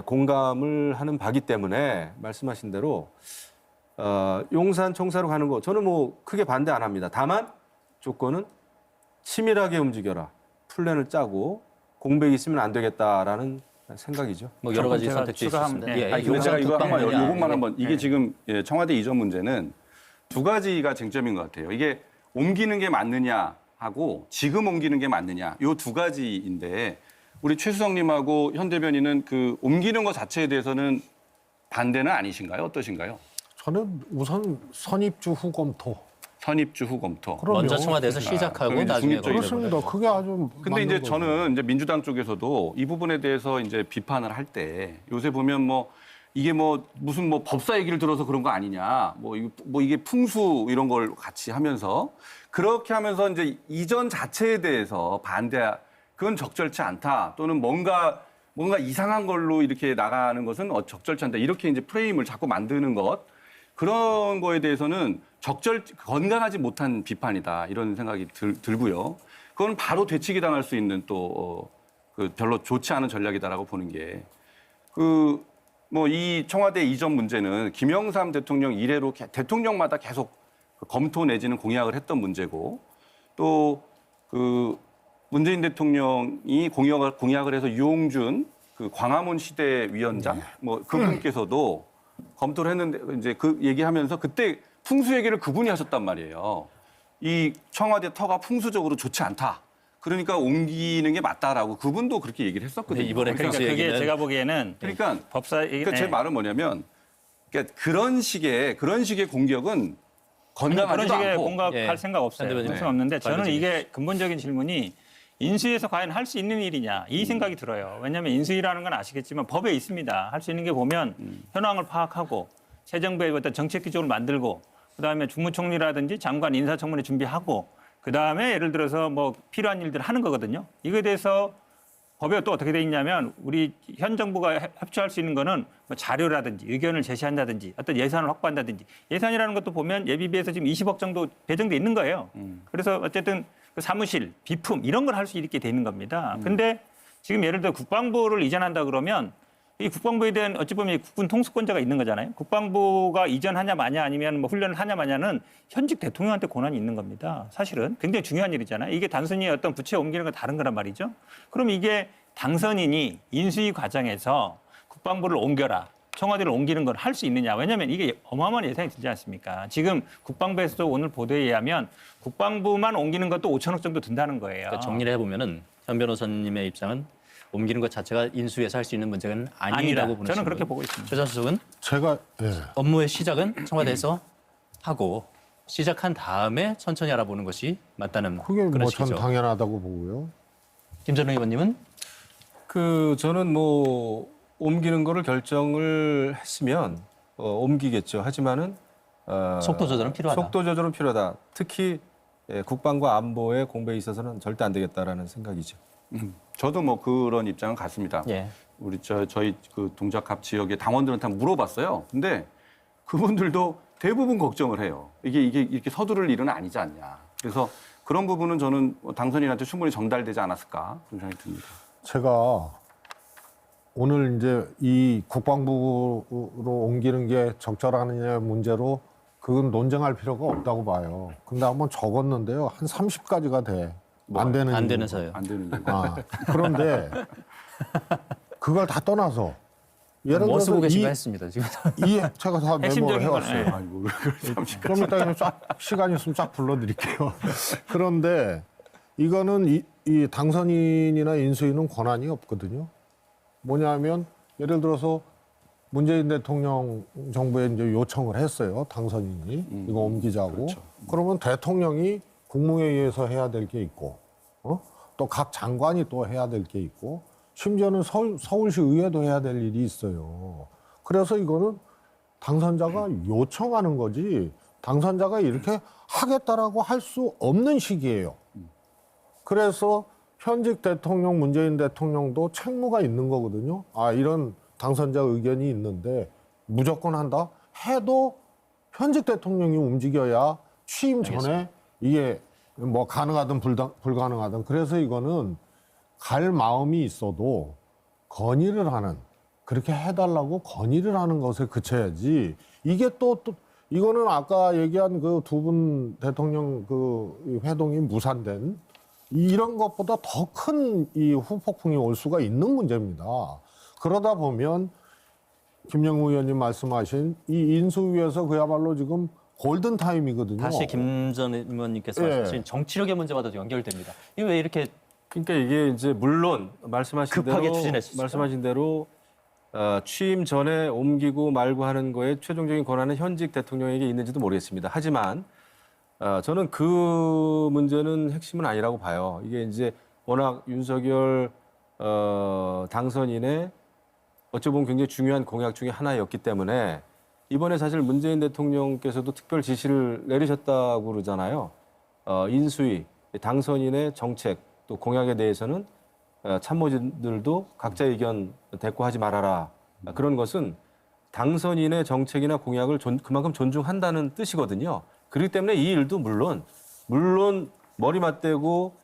공감을 하는 바기 때문에 말씀하신 대로 용산 총사로 가는 거 저는 뭐 크게 반대 안 합니다. 다만 조건은 치밀하게 움직여라. 플랜을 짜고 공백이 있으면 안 되겠다라는 생각이죠. 뭐 여러 가지 선택지 있습니다. 근데 제가 이거 한번 요것만 한번 이게 네. 지금 청와대 이전 문제는 두 가지가 쟁점인 것 같아요. 이게 옮기는 게 맞느냐 하고 지금 옮기는 게 맞느냐 요 두 가지인데 우리 최수성님하고 현 대변인은 그 옮기는 것 자체에 대해서는 반대는 아니신가요? 어떠신가요? 저는 우선 선입주 후 검토. 선입주 후 검토. 그럼요. 먼저 청와대에서 시작하고 나중에 그렇습니다. 그게 아주 근데 이제 저는 이제 민주당 쪽에서도 이 부분에 대해서 이제 비판을 할 때 요새 보면 뭐 이게 뭐 무슨 뭐 법사 얘기를 들어서 그런 거 아니냐 뭐 이게 풍수 이런 걸 같이 하면서 그렇게 하면서 이제 이전 자체에 대해서 그건 적절치 않다 또는 뭔가 이상한 걸로 이렇게 나가는 것은 적절치 않다 이렇게 이제 프레임을 자꾸 만드는 것 그런 거에 대해서는 건강하지 못한 비판이다 이런 생각이 들고요. 그건 바로 되치기 당할 수 있는 또 그 별로 좋지 않은 전략이다라고 보는 게 뭐 이 청와대 이전 문제는 김영삼 대통령 이래로 대통령마다 계속 검토 내지는 공약을 했던 문제고 또 그 문재인 대통령이 공약을 해서 유홍준 그 광화문 시대 위원장 뭐 그분께서도 검토를 했는데 이제 그 얘기하면서 그때 풍수 얘기를 그분이 하셨단 말이에요. 이 청와대 터가 풍수적으로 좋지 않다. 그러니까 옮기는 게 맞다라고 그분도 그렇게 얘기를 했었거든요. 이번에 그러니까 그게 제가 보기에는 그러니까 법사 그러니까 제 말은 뭐냐면 그러니까 그런 식의 공격은 건강하지도 그런 식의 않고 공격할 생각 없어요. 그럴 수는 없는데 저는 이게 근본적인 질문이 인수위에서 과연 할 수 있는 일이냐 이 생각이 들어요. 왜냐하면 인수위라는 건 아시겠지만 법에 있습니다. 할 수 있는 게 보면 현황을 파악하고 새 정부의 어떤 정책 기조를 만들고 그다음에 국무총리라든지 장관 인사청문회 준비하고 그다음에 예를 들어서 뭐 필요한 일들을 하는 거거든요. 이거에 대해서 법에 또 어떻게 돼 있냐면 우리 현 정부가 협조할 수 있는 거는 뭐 자료라든지 의견을 제시한다든지 어떤 예산을 확보한다든지 예산이라는 것도 보면 예비비에서 지금 20억 정도 배정돼 있는 거예요. 그래서 어쨌든 그 사무실, 비품 이런 걸 할 수 있게 돼 있는 겁니다. 근데 지금 예를 들어 국방부를 이전한다 그러면 이 국방부에 대한 어찌 보면 국군 통수권자가 있는 거잖아요. 국방부가 이전하냐 마냐 아니면 뭐 훈련을 하냐 마냐는 현직 대통령한테 권한이 있는 겁니다. 사실은 굉장히 중요한 일이잖아요. 이게 단순히 어떤 부채 옮기는 건 다른 거란 말이죠. 그럼 이게 당선인이 인수위 과정에서 국방부를 옮겨라. 청와대를 옮기는 걸 할 수 있느냐. 왜냐하면 이게 어마어마한 예산이 들지 않습니까? 지금 국방부에서도 오늘 보도에 의하면 국방부만 옮기는 것도 5천억 정도 든다는 거예요. 그러니까 정리를 해보면은 현 변호사님의 입장은 옮기는 것 자체가 인수위에서 할 수 있는 문제는 아니라고 보는 저는 그렇게 보고 있습니다. 최 전 수석은 제가 업무의 시작은 청와대에서 하고 시작한 다음에 천천히 알아보는 것이 맞다는 그게 그런 뭐 전 식이죠. 당연하다고 보고요. 김전웅 의원님은 저는 뭐 옮기는 거를 결정을 했으면 옮기겠죠. 하지만은 속도 조절은 필요하다. 속도 조절은 필요하다. 특히 국방과 안보의 공백에 있어서는 절대 안 되겠다라는 생각이죠. 저도 뭐 그런 입장은 같습니다. 예. 우리 저희 그 동작갑 지역의 당원들한테 물어봤어요. 근데 그분들도 대부분 걱정을 해요. 이게 이렇게 서두를 일은 아니지 않냐. 그래서 그런 부분은 저는 당선인한테 충분히 전달되지 않았을까 그런 생각이 듭니다. 제가 오늘 이제 이 국방부로 옮기는 게 적절하느냐 문제로 그건 논쟁할 필요가 없다고 봐요. 근데 한번 적었는데요. 한 30가지가 돼. 안 되는 안 이유가. 되는서요. 안 되는 거. 그런데 그걸 다 떠나서 예를 뭐 들어서 쓰고 계신가 했습니다. 지금. 제가 다 메모를 핵심적인 해왔어요. 거는, 아이고, 좀 이따 쫙 시간이 있으면 쫙 불러드릴게요. 그런데 이거는 이 당선인이나 인수위는 권한이 없거든요. 뭐냐면 예를 들어서 문재인 대통령 정부에 이제 요청을 했어요. 당선인이 이거 옮기자고. 그렇죠. 그러면 대통령이 국무회의에서 해야 될 게 있고, 또 각 장관이 또 해야 될 게 있고, 심지어는 서울시 의회도 해야 될 일이 있어요. 그래서 이거는 당선자가 요청하는 거지, 당선자가 이렇게 하겠다라고 할 수 없는 시기예요. 그래서 현직 대통령, 문재인 대통령도 책무가 있는 거거든요. 아, 이런 당선자 의견이 있는데 무조건 한다? 해도 현직 대통령이 움직여야 취임 전에 이게 뭐 가능하든 불가능하든. 그래서 이거는 갈 마음이 있어도 건의를 하는, 그렇게 해달라고 건의를 하는 것에 그쳐야지. 이게 또 이거는 아까 얘기한 그 두 분 대통령 그 회동이 무산된 이런 것보다 더 큰 이 후폭풍이 올 수가 있는 문제입니다. 그러다 보면 김영우 의원님 말씀하신 이 인수위에서 그야말로 지금 골든 타임이거든요. 다시 김 전 의원님께서 예. 말씀하신 정치력의 문제와도 연결됩니다. 이게 왜 이렇게 그러니까 이게 이제 물론 말씀하신 급하게 대로 추진했었죠. 말씀하신 대로 취임 전에 옮기고 말고 하는 거에 최종적인 권한은 현직 대통령에게 있는지도 모르겠습니다. 하지만 저는 그 문제는 핵심은 아니라고 봐요. 이게 이제 워낙 윤석열 당선인의 어찌 보면 굉장히 중요한 공약 중에 하나였기 때문에 이번에 사실 문재인 대통령께서도 특별 지시를 내리셨다고 그러잖아요. 인수위, 당선인의 정책 또 공약에 대해서는 참모진들도 각자 의견 대꾸하지 말아라. 그런 것은 당선인의 정책이나 공약을 그만큼 존중한다는 뜻이거든요. 그렇기 때문에 이 일도 물론 머리 맞대고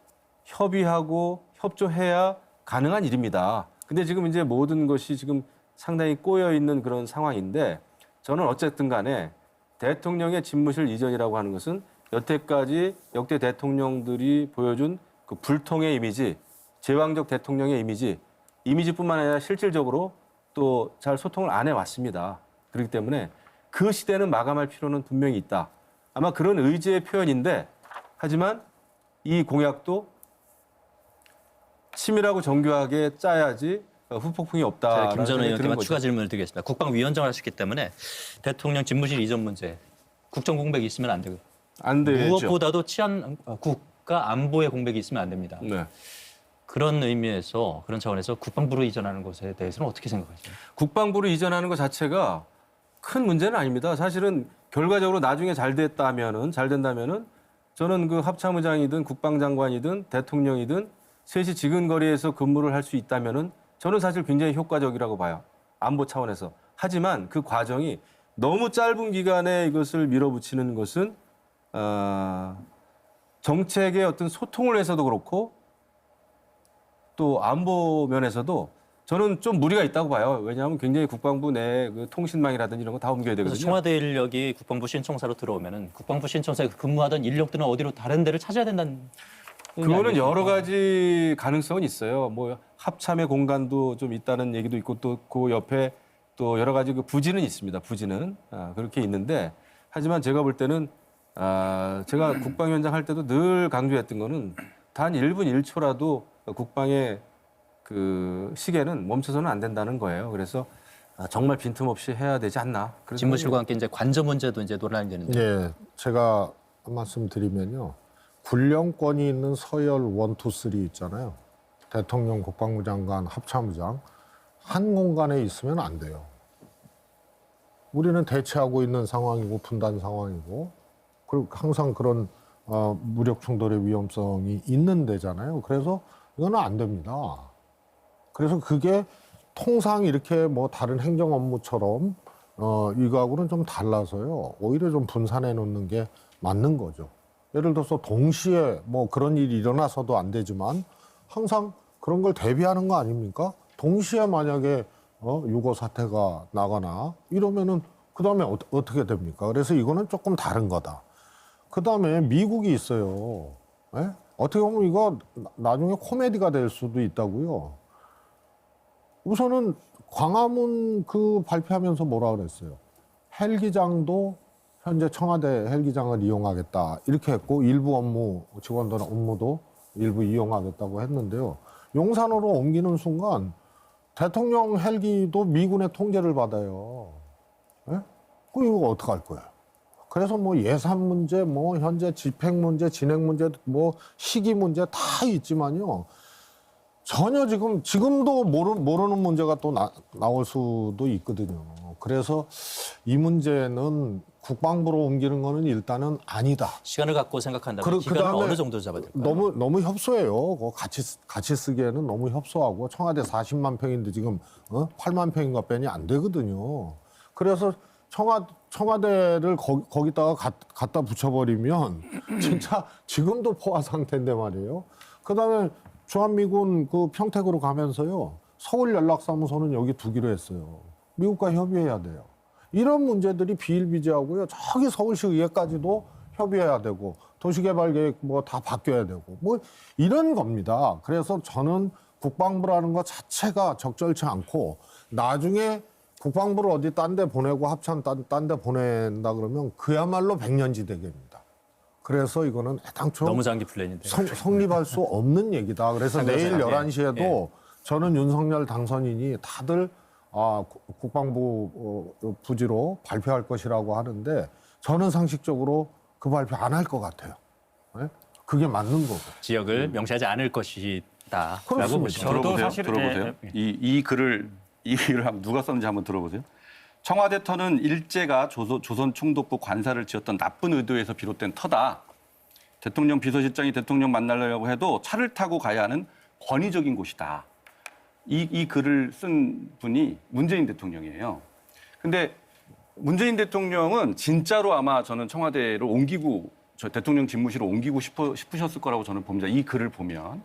협의하고 협조해야 가능한 일입니다. 근데 지금 이제 모든 것이 지금 상당히 꼬여 있는 그런 상황인데 저는 어쨌든 간에 대통령의 집무실 이전이라고 하는 것은 여태까지 역대 대통령들이 보여준 그 불통의 이미지, 제왕적 대통령의 이미지뿐만 아니라 실질적으로 또 잘 소통을 안 해왔습니다. 그렇기 때문에 그 시대는 마감할 필요는 분명히 있다. 아마 그런 의지의 표현인데 하지만 이 공약도 치밀하고 정교하게 짜야지 후폭풍이 없다. 김 전 의원께만 추가 질문을 드리겠습니다. 국방위원장을 하셨기 때문에 대통령 집무실 이전 문제, 국정 공백이 있으면 안 되고 안 되죠. 무엇보다도 국가 안보의 공백이 있으면 안 됩니다. 네. 그런 의미에서 그런 차원에서 국방부로 이전하는 것에 대해서는 어떻게 생각하세요? 국방부로 이전하는 것 자체가 큰 문제는 아닙니다. 사실은 결과적으로 나중에 잘 된다면은 저는 그 합참의장이든 국방장관이든 대통령이든 셋이 지근거리에서 근무를 할 수 있다면은 저는 사실 굉장히 효과적이라고 봐요. 안보 차원에서. 하지만 그 과정이 너무 짧은 기간에 이것을 밀어붙이는 것은 정책의 어떤 소통을 해서도 그렇고 또 안보 면에서도 저는 좀 무리가 있다고 봐요. 왜냐하면 굉장히 국방부 내 그 통신망이라든지 이런 거 다 옮겨야 되거든요. 그래서 청와대 인력이 국방부 신청사로 들어오면은 국방부 신청사에 근무하던 인력들은 어디로 다른 데를 찾아야 된다는 그거는 여러 가지 가능성은 있어요. 뭐 합참의 공간도 좀 있다는 얘기도 있고 또 그 옆에 또 여러 가지 그 부지는 있습니다. 부지는 그렇게 있는데 하지만 제가 볼 때는 제가 국방위원장 할 때도 늘 강조했던 거는 단 1분 1초라도 국방의 그 시계는 멈춰서는 안 된다는 거예요. 그래서 정말 빈틈없이 해야 되지 않나. 집무실과 함께 이제 관저 문제도 이제 논란이 되는데. 네, 제가 한 말씀 드리면요. 군령권이 있는 서열 1, 2, 3 있잖아요. 대통령, 국방부 장관, 합참의장. 한 공간에 있으면 안 돼요. 우리는 대치하고 있는 상황이고 분단 상황이고 그리고 항상 그런 무력 충돌의 위험성이 있는 데잖아요. 그래서 이거는 안 됩니다. 그래서 그게 통상 이렇게 뭐 다른 행정 업무처럼 이거하고는 좀 달라서요. 오히려 좀 분산해 놓는 게 맞는 거죠. 예를 들어서 동시에 뭐 그런 일이 일어나서도 안 되지만 항상 그런 걸 대비하는 거 아닙니까? 동시에 만약에 6.25 사태가 나거나 이러면은 그다음에 어떻게 됩니까? 그래서 이거는 조금 다른 거다. 그다음에 미국이 있어요. 예? 어떻게 보면 이거 나중에 코미디가 될 수도 있다고요. 우선은 광화문 그 발표하면서 뭐라 그랬어요? 헬기장도 현재 청와대 헬기장을 이용하겠다 이렇게 했고 일부 업무 직원들 업무도 일부 이용하겠다고 했는데요. 용산으로 옮기는 순간 대통령 헬기도 미군의 통제를 받아요. 예? 그럼 이거 어떡할 거예요? 그래서 뭐 예산 문제, 뭐 현재 집행 문제, 진행 문제, 뭐 시기 문제 다 있지만요. 전혀 지금도 모르는 문제가 또 나올 수도 있거든요. 그래서 이 문제는 국방부로 옮기는 거는 일단은 아니다. 시간을 갖고 생각한다면 기간은 어느 정도 잡아야 될까요? 너무 협소해요. 같이 쓰기에는 너무 협소하고 청와대 40만 평인데 지금 8만 평인가 빼니 안 되거든요. 그래서 청와대를 거기다가 갖다 붙여버리면 진짜 지금도 포화 상태인데 말이에요. 그다음에 주한미군 그 평택으로 가면서요. 서울 연락사무소는 여기 두기로 했어요. 미국과 협의해야 돼요. 이런 문제들이 비일비재하고요. 저기 서울시 의회까지도 협의해야 되고 도시개발계획 뭐 다 바뀌어야 되고 뭐 이런 겁니다. 그래서 저는 국방부라는 것 자체가 적절치 않고 나중에 국방부를 어디 딴 데 보내고 합참 딴 데 보낸다 그러면 그야말로 백년지대계입니다. 그래서 이거는 애당초 너무 장기 플랜인데 성립할 수 없는 얘기다. 그래서 내일 11시에도 저는 윤석열 당선인이 다들 국방부 부지로 발표할 것이라고 하는데 저는 상식적으로 그 발표 안 할 것 같아요. 네? 그게 맞는 거고. 지역을 명시하지 않을 것이다라고 보시죠. 들어보세요. 이 글을 한번 누가 썼는지 한번 들어보세요. 청와대 터는 일제가 조선 총독부 관사를 지었던 나쁜 의도에서 비롯된 터다. 대통령 비서실장이 대통령 만나려고 해도 차를 타고 가야 하는 권위적인 곳이다. 이 글을 쓴 분이 문재인 대통령이에요. 근데 문재인 대통령은 진짜로 아마 저는 청와대를 옮기고 저 대통령 집무실을 옮기고 싶으셨을 거라고 저는 봅니다. 이 글을 보면.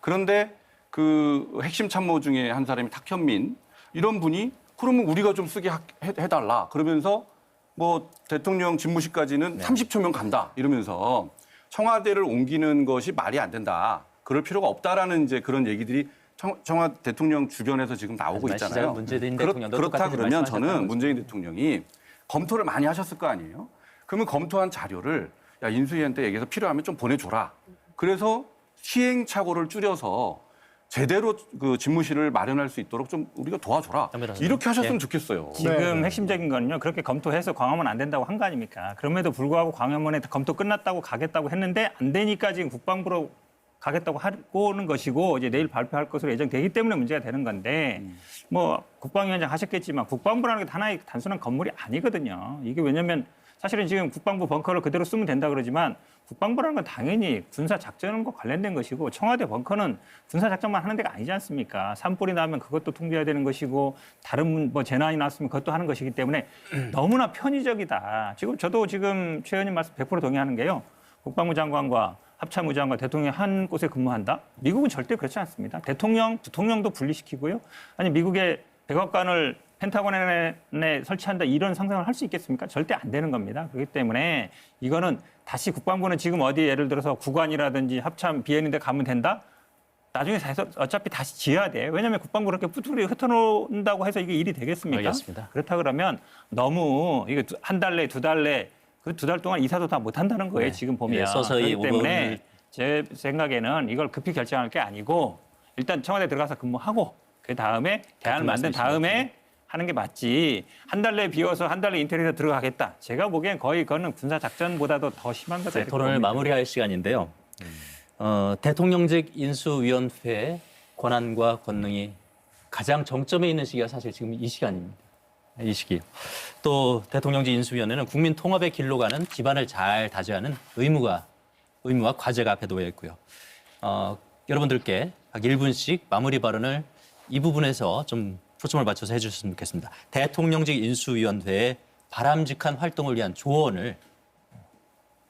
그런데 그 핵심 참모 중에 한 사람이 탁현민 이런 분이 그러면 우리가 좀 쓰게 해달라. 그러면서 뭐 대통령 집무실까지는 30초면 간다. 이러면서 청와대를 옮기는 것이 말이 안 된다. 그럴 필요가 없다라는 이제 그런 얘기들이 청와대 대통령 주변에서 지금 나오고 있잖아요. 그렇다 그러면 저는 문재인 대통령이 검토를 많이 하셨을 거 아니에요. 그러면 검토한 자료를 야 인수위한테 얘기해서 필요하면 좀 보내줘라. 그래서 시행착오를 줄여서 제대로 그 집무실을 마련할 수 있도록 좀 우리가 도와줘라. 이렇게 하셨으면 좋겠어요. 지금 핵심적인 거는요. 그렇게 검토해서 광화문 안 된다고 한 거 아닙니까? 그럼에도 불구하고 광화문에 검토 끝났다고 가겠다고 했는데 안 되니까 지금 국방부로 가겠다고 하고는 것이고 이제 내일 발표할 것으로 예정되기 때문에 문제가 되는 건데 뭐 국방위원장 하셨겠지만 국방부라는 게 하나의 단순한 건물이 아니거든요. 이게 왜냐하면 사실은 지금 국방부 벙커를 그대로 쓰면 된다 그러지만 국방부라는 건 당연히 군사작전과 관련된 것이고 청와대 벙커는 군사작전만 하는 데가 아니지 않습니까? 산불이 나면 그것도 통제해야 되는 것이고 다른 뭐 재난이 났으면 그것도 하는 것이기 때문에 너무나 편의적이다. 저도 최 의원님 말씀 100% 동의하는 게요. 국방부 장관과 합참부 장관, 대통령이 한 곳에 근무한다? 미국은 절대 그렇지 않습니다. 부통령도 분리시키고요. 아니 미국의 백악관을 펜타곤에 설치한다 이런 상상을 할 수 있겠습니까? 절대 안 되는 겁니다. 그렇기 때문에 이거는 다시 국방부는 지금 어디 예를 들어서 구관이라든지 합참 비행인데 가면 된다? 나중에 어차피 다시 지어야 돼. 왜냐하면 국방부 그렇게 뿌투리 흩어놓는다고 해서 이게 일이 되겠습니까? 알겠습니다. 그렇다 그러면 너무 이게 한 달 내, 두 달 내 그 2달 동안 이사도 다 못한다는 거예요. 지금 보면. 서서히 그렇기 때문에 제 생각에는 이걸 급히 결정할 게 아니고 일단 청와대 들어가서 근무하고 그다음에 대안을 만든 다음에 하는 게 맞지. 한 달 내에 비워서 한 달 내 인테리어 들어가겠다. 제가 보기엔 거의 그거는 군사작전보다도 더 심한 거다. 토론을 마무리할 시간인데요. 대통령직 인수위원회 권한과 권능이 가장 정점에 있는 시기가 사실 지금 이 시간입니다. 이 시기. 또 대통령직 인수위원회는 국민 통합의 길로 가는 기반을 잘 다져야 하는 의무와 과제가 앞에 놓여 있고요. 여러분들께 각 1분씩 마무리 발언을 이 부분에서 좀 초점을 맞춰서 해주셨으면 좋겠습니다. 대통령직 인수위원회의 바람직한 활동을 위한 조언을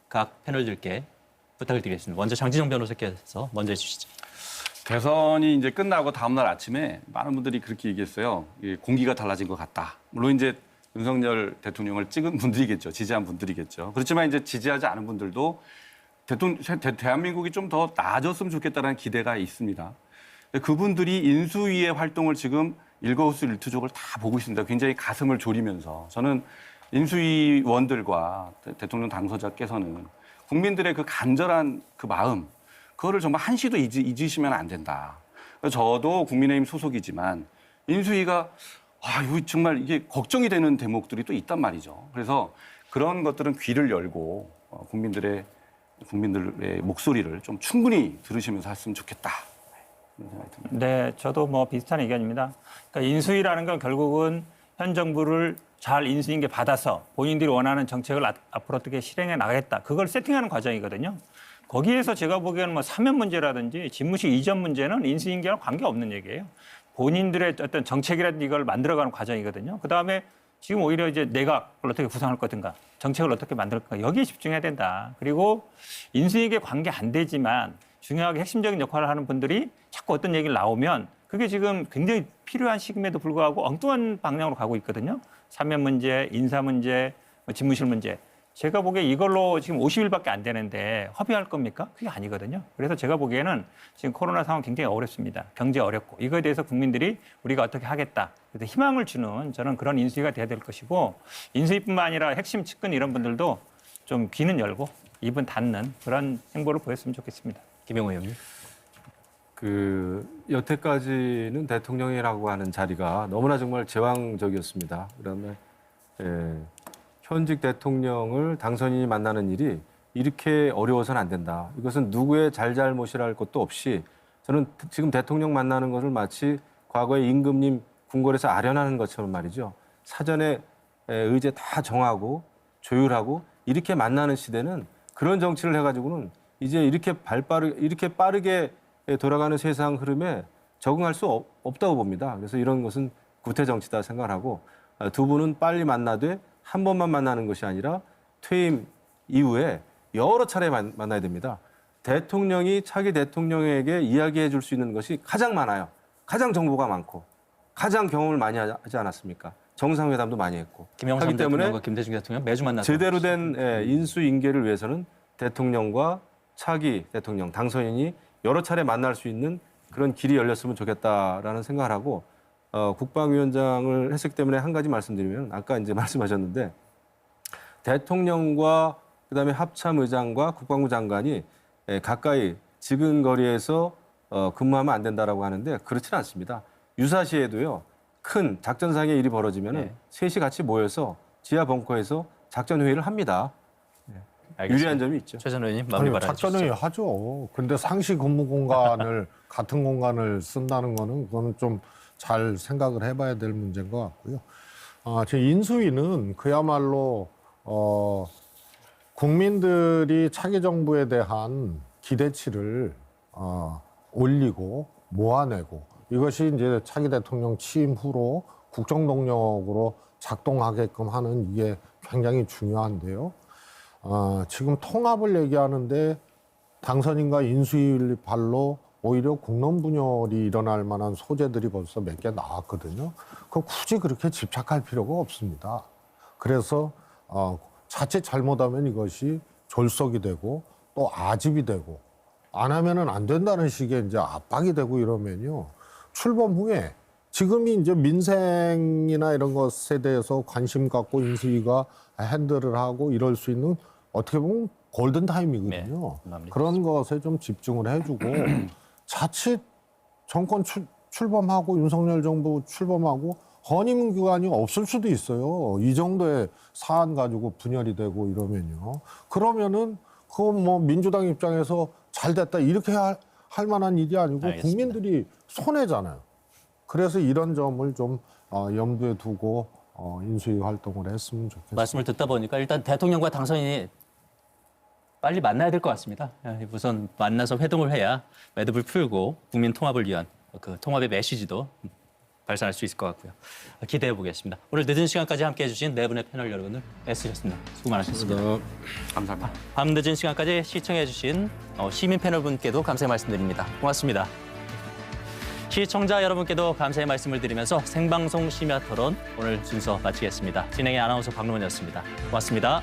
각 패널들께 부탁을 드리겠습니다. 먼저 장진영 변호사께서 먼저 해주시죠. 대선이 이제 끝나고 다음날 아침에 많은 분들이 그렇게 얘기했어요. 공기가 달라진 것 같다. 물론 이제 윤석열 대통령을 찍은 분들이겠죠. 지지한 분들이겠죠. 그렇지만 이제 지지하지 않은 분들도 대한민국이 좀 더 나아졌으면 좋겠다는 기대가 있습니다. 그분들이 인수위의 활동을 지금 일거수일투족을 다 보고 있습니다. 굉장히 가슴을 졸이면서 저는 인수위원들과 대통령 당선자께서는 국민들의 그 간절한 그 마음 그거를 정말 한시도 잊으시면 안 된다. 저도 국민의힘 소속이지만 인수위가 이거 정말 이게 걱정이 되는 대목들이 또 있단 말이죠. 그래서 그런 것들은 귀를 열고 국민들의 목소리를 좀 충분히 들으시면서 했으면 좋겠다. 그런 생각이 듭니다. 네, 저도 뭐 비슷한 의견입니다. 그러니까 인수위라는 건 결국은 현 정부를 잘 인수인계 받아서 본인들이 원하는 정책을 앞으로 어떻게 실행해 나가겠다. 그걸 세팅하는 과정이거든요. 거기에서 제가 보기에는 뭐 사면 문제라든지 집무실 이전 문제는 인수인계랑 관계없는 얘기예요. 본인들의 어떤 정책이라든지 이걸 만들어가는 과정이거든요. 그다음에 지금 오히려 이제 내각을 어떻게 구성할 거든가 정책을 어떻게 만들 거든가 여기에 집중해야 된다. 그리고 인수인계 관계 안 되지만 중요하게 핵심적인 역할을 하는 분들이 자꾸 어떤 얘기를 나오면 그게 지금 굉장히 필요한 시기임에도 불구하고 엉뚱한 방향으로 가고 있거든요. 사면 문제, 인사 문제, 집무실 문제. 제가 보기에 이걸로 지금 50일밖에 안 되는데 협의할 겁니까? 그게 아니거든요. 그래서 제가 보기에는 지금 코로나 상황 굉장히 어렵습니다. 경제 어렵고 이거에 대해서 국민들이 우리가 어떻게 하겠다. 그래서 희망을 주는 저는 그런 인수위가 돼야 될 것이고 인수위뿐만 아니라 핵심 측근 이런 분들도 좀 귀는 열고 입은 닫는 그런 행보를 보였으면 좋겠습니다. 김영호 의원님. 여태까지는 대통령이라고 하는 자리가 너무나 정말 제왕적이었습니다. 그다음에 현직 대통령을 당선인이 만나는 일이 이렇게 어려워서는 안 된다. 이것은 누구의 잘잘못이랄 것도 없이 저는 지금 대통령 만나는 것을 마치 과거에 임금님 궁궐에서 아련하는 것처럼 말이죠. 사전에 의제 다 정하고 조율하고 이렇게 만나는 시대는 그런 정치를 해가지고는 이제 이렇게 빠르게 돌아가는 세상 흐름에 적응할 수 없다고 봅니다. 그래서 이런 것은 구태 정치다 생각하고 두 분은 빨리 만나되 한 번만 만나는 것이 아니라 퇴임 이후에 여러 차례 만나야 됩니다. 대통령이 차기 대통령에게 이야기해 줄 수 있는 것이 가장 많아요. 가장 정보가 많고 가장 경험을 많이 하지 않았습니까? 정상회담도 많이 했고. 김영삼 대통령과 김대중 대통령 매주 만나서 제대로 된 인수인계를 위해서는 대통령과 차기 대통령, 당선인이 여러 차례 만날 수 있는 그런 길이 열렸으면 좋겠다라는 생각을 하고 국방위원장을 했기 때문에 한 가지 말씀드리면 아까 이제 말씀하셨는데 대통령과 그다음에 합참의장과 국방부 장관이 가까이 지근거리에서 근무하면 안 된다라고 하는데 그렇지는 않습니다. 유사시에도요. 큰 작전상의 일이 벌어지면 셋이 같이 모여서 지하 벙커에서 작전 회의를 합니다. 유리한 점이 있죠. 최 전 의원님 마무리 바라주시죠. 작전회의 하죠. 근데 상시 근무 공간을 같은 공간을 쓴다는 거는 그거는 좀 잘 생각을 해봐야 될 문제인 것 같고요. 제 인수위는 그야말로 국민들이 차기 정부에 대한 기대치를 올리고 모아내고 이것이 이제 차기 대통령 취임 후로 국정 동력으로 작동하게끔 하는 이게 굉장히 중요한데요. 지금 통합을 얘기하는데 당선인과 인수위 발로 오히려 국론 분열이 일어날 만한 소재들이 벌써 몇 개 나왔거든요. 그 굳이 그렇게 집착할 필요가 없습니다. 그래서 자칫 잘못하면 이것이 졸속이 되고 또 아집이 되고 안 하면은 안 된다는 식의 이제 압박이 되고 이러면요. 출범 후에 지금이 이제 민생이나 이런 것에 대해서 관심 갖고 인수위가 핸들을 하고 이럴 수 있는 어떻게 보면 골든 타임이거든요. 그런 것에 좀 집중을 해주고 자칫 정권 출범하고 윤석열 정부 출범하고 허니문 기간이 없을 수도 있어요. 이 정도의 사안 가지고 분열이 되고 이러면요. 그러면은 그건 뭐 민주당 입장에서 잘 됐다 이렇게 할 만한 일이 아니고 알겠습니다. 국민들이 손해잖아요. 그래서 이런 점을 좀 염두에 두고 인수위 활동을 했으면 좋겠습니다. 말씀을 듣다 보니까 일단 대통령과 당선인이 빨리 만나야 될 것 같습니다. 우선 만나서 회동을 해야 매듭을 풀고 국민 통합을 위한 그 통합의 메시지도 발산할 수 있을 것 같고요. 기대해 보겠습니다. 오늘 늦은 시간까지 함께해 주신 네 분의 패널 여러분들 애쓰셨습니다. 수고 많으셨습니다. 감사합니다. 밤 늦은 시간까지 시청해 주신 시민 패널분께도 감사의 말씀드립니다. 고맙습니다. 시청자 여러분께도 감사의 말씀을 드리면서 생방송 심야 토론 오늘 순서 마치겠습니다. 진행의 아나운서 박노원이었습니다. 고맙습니다.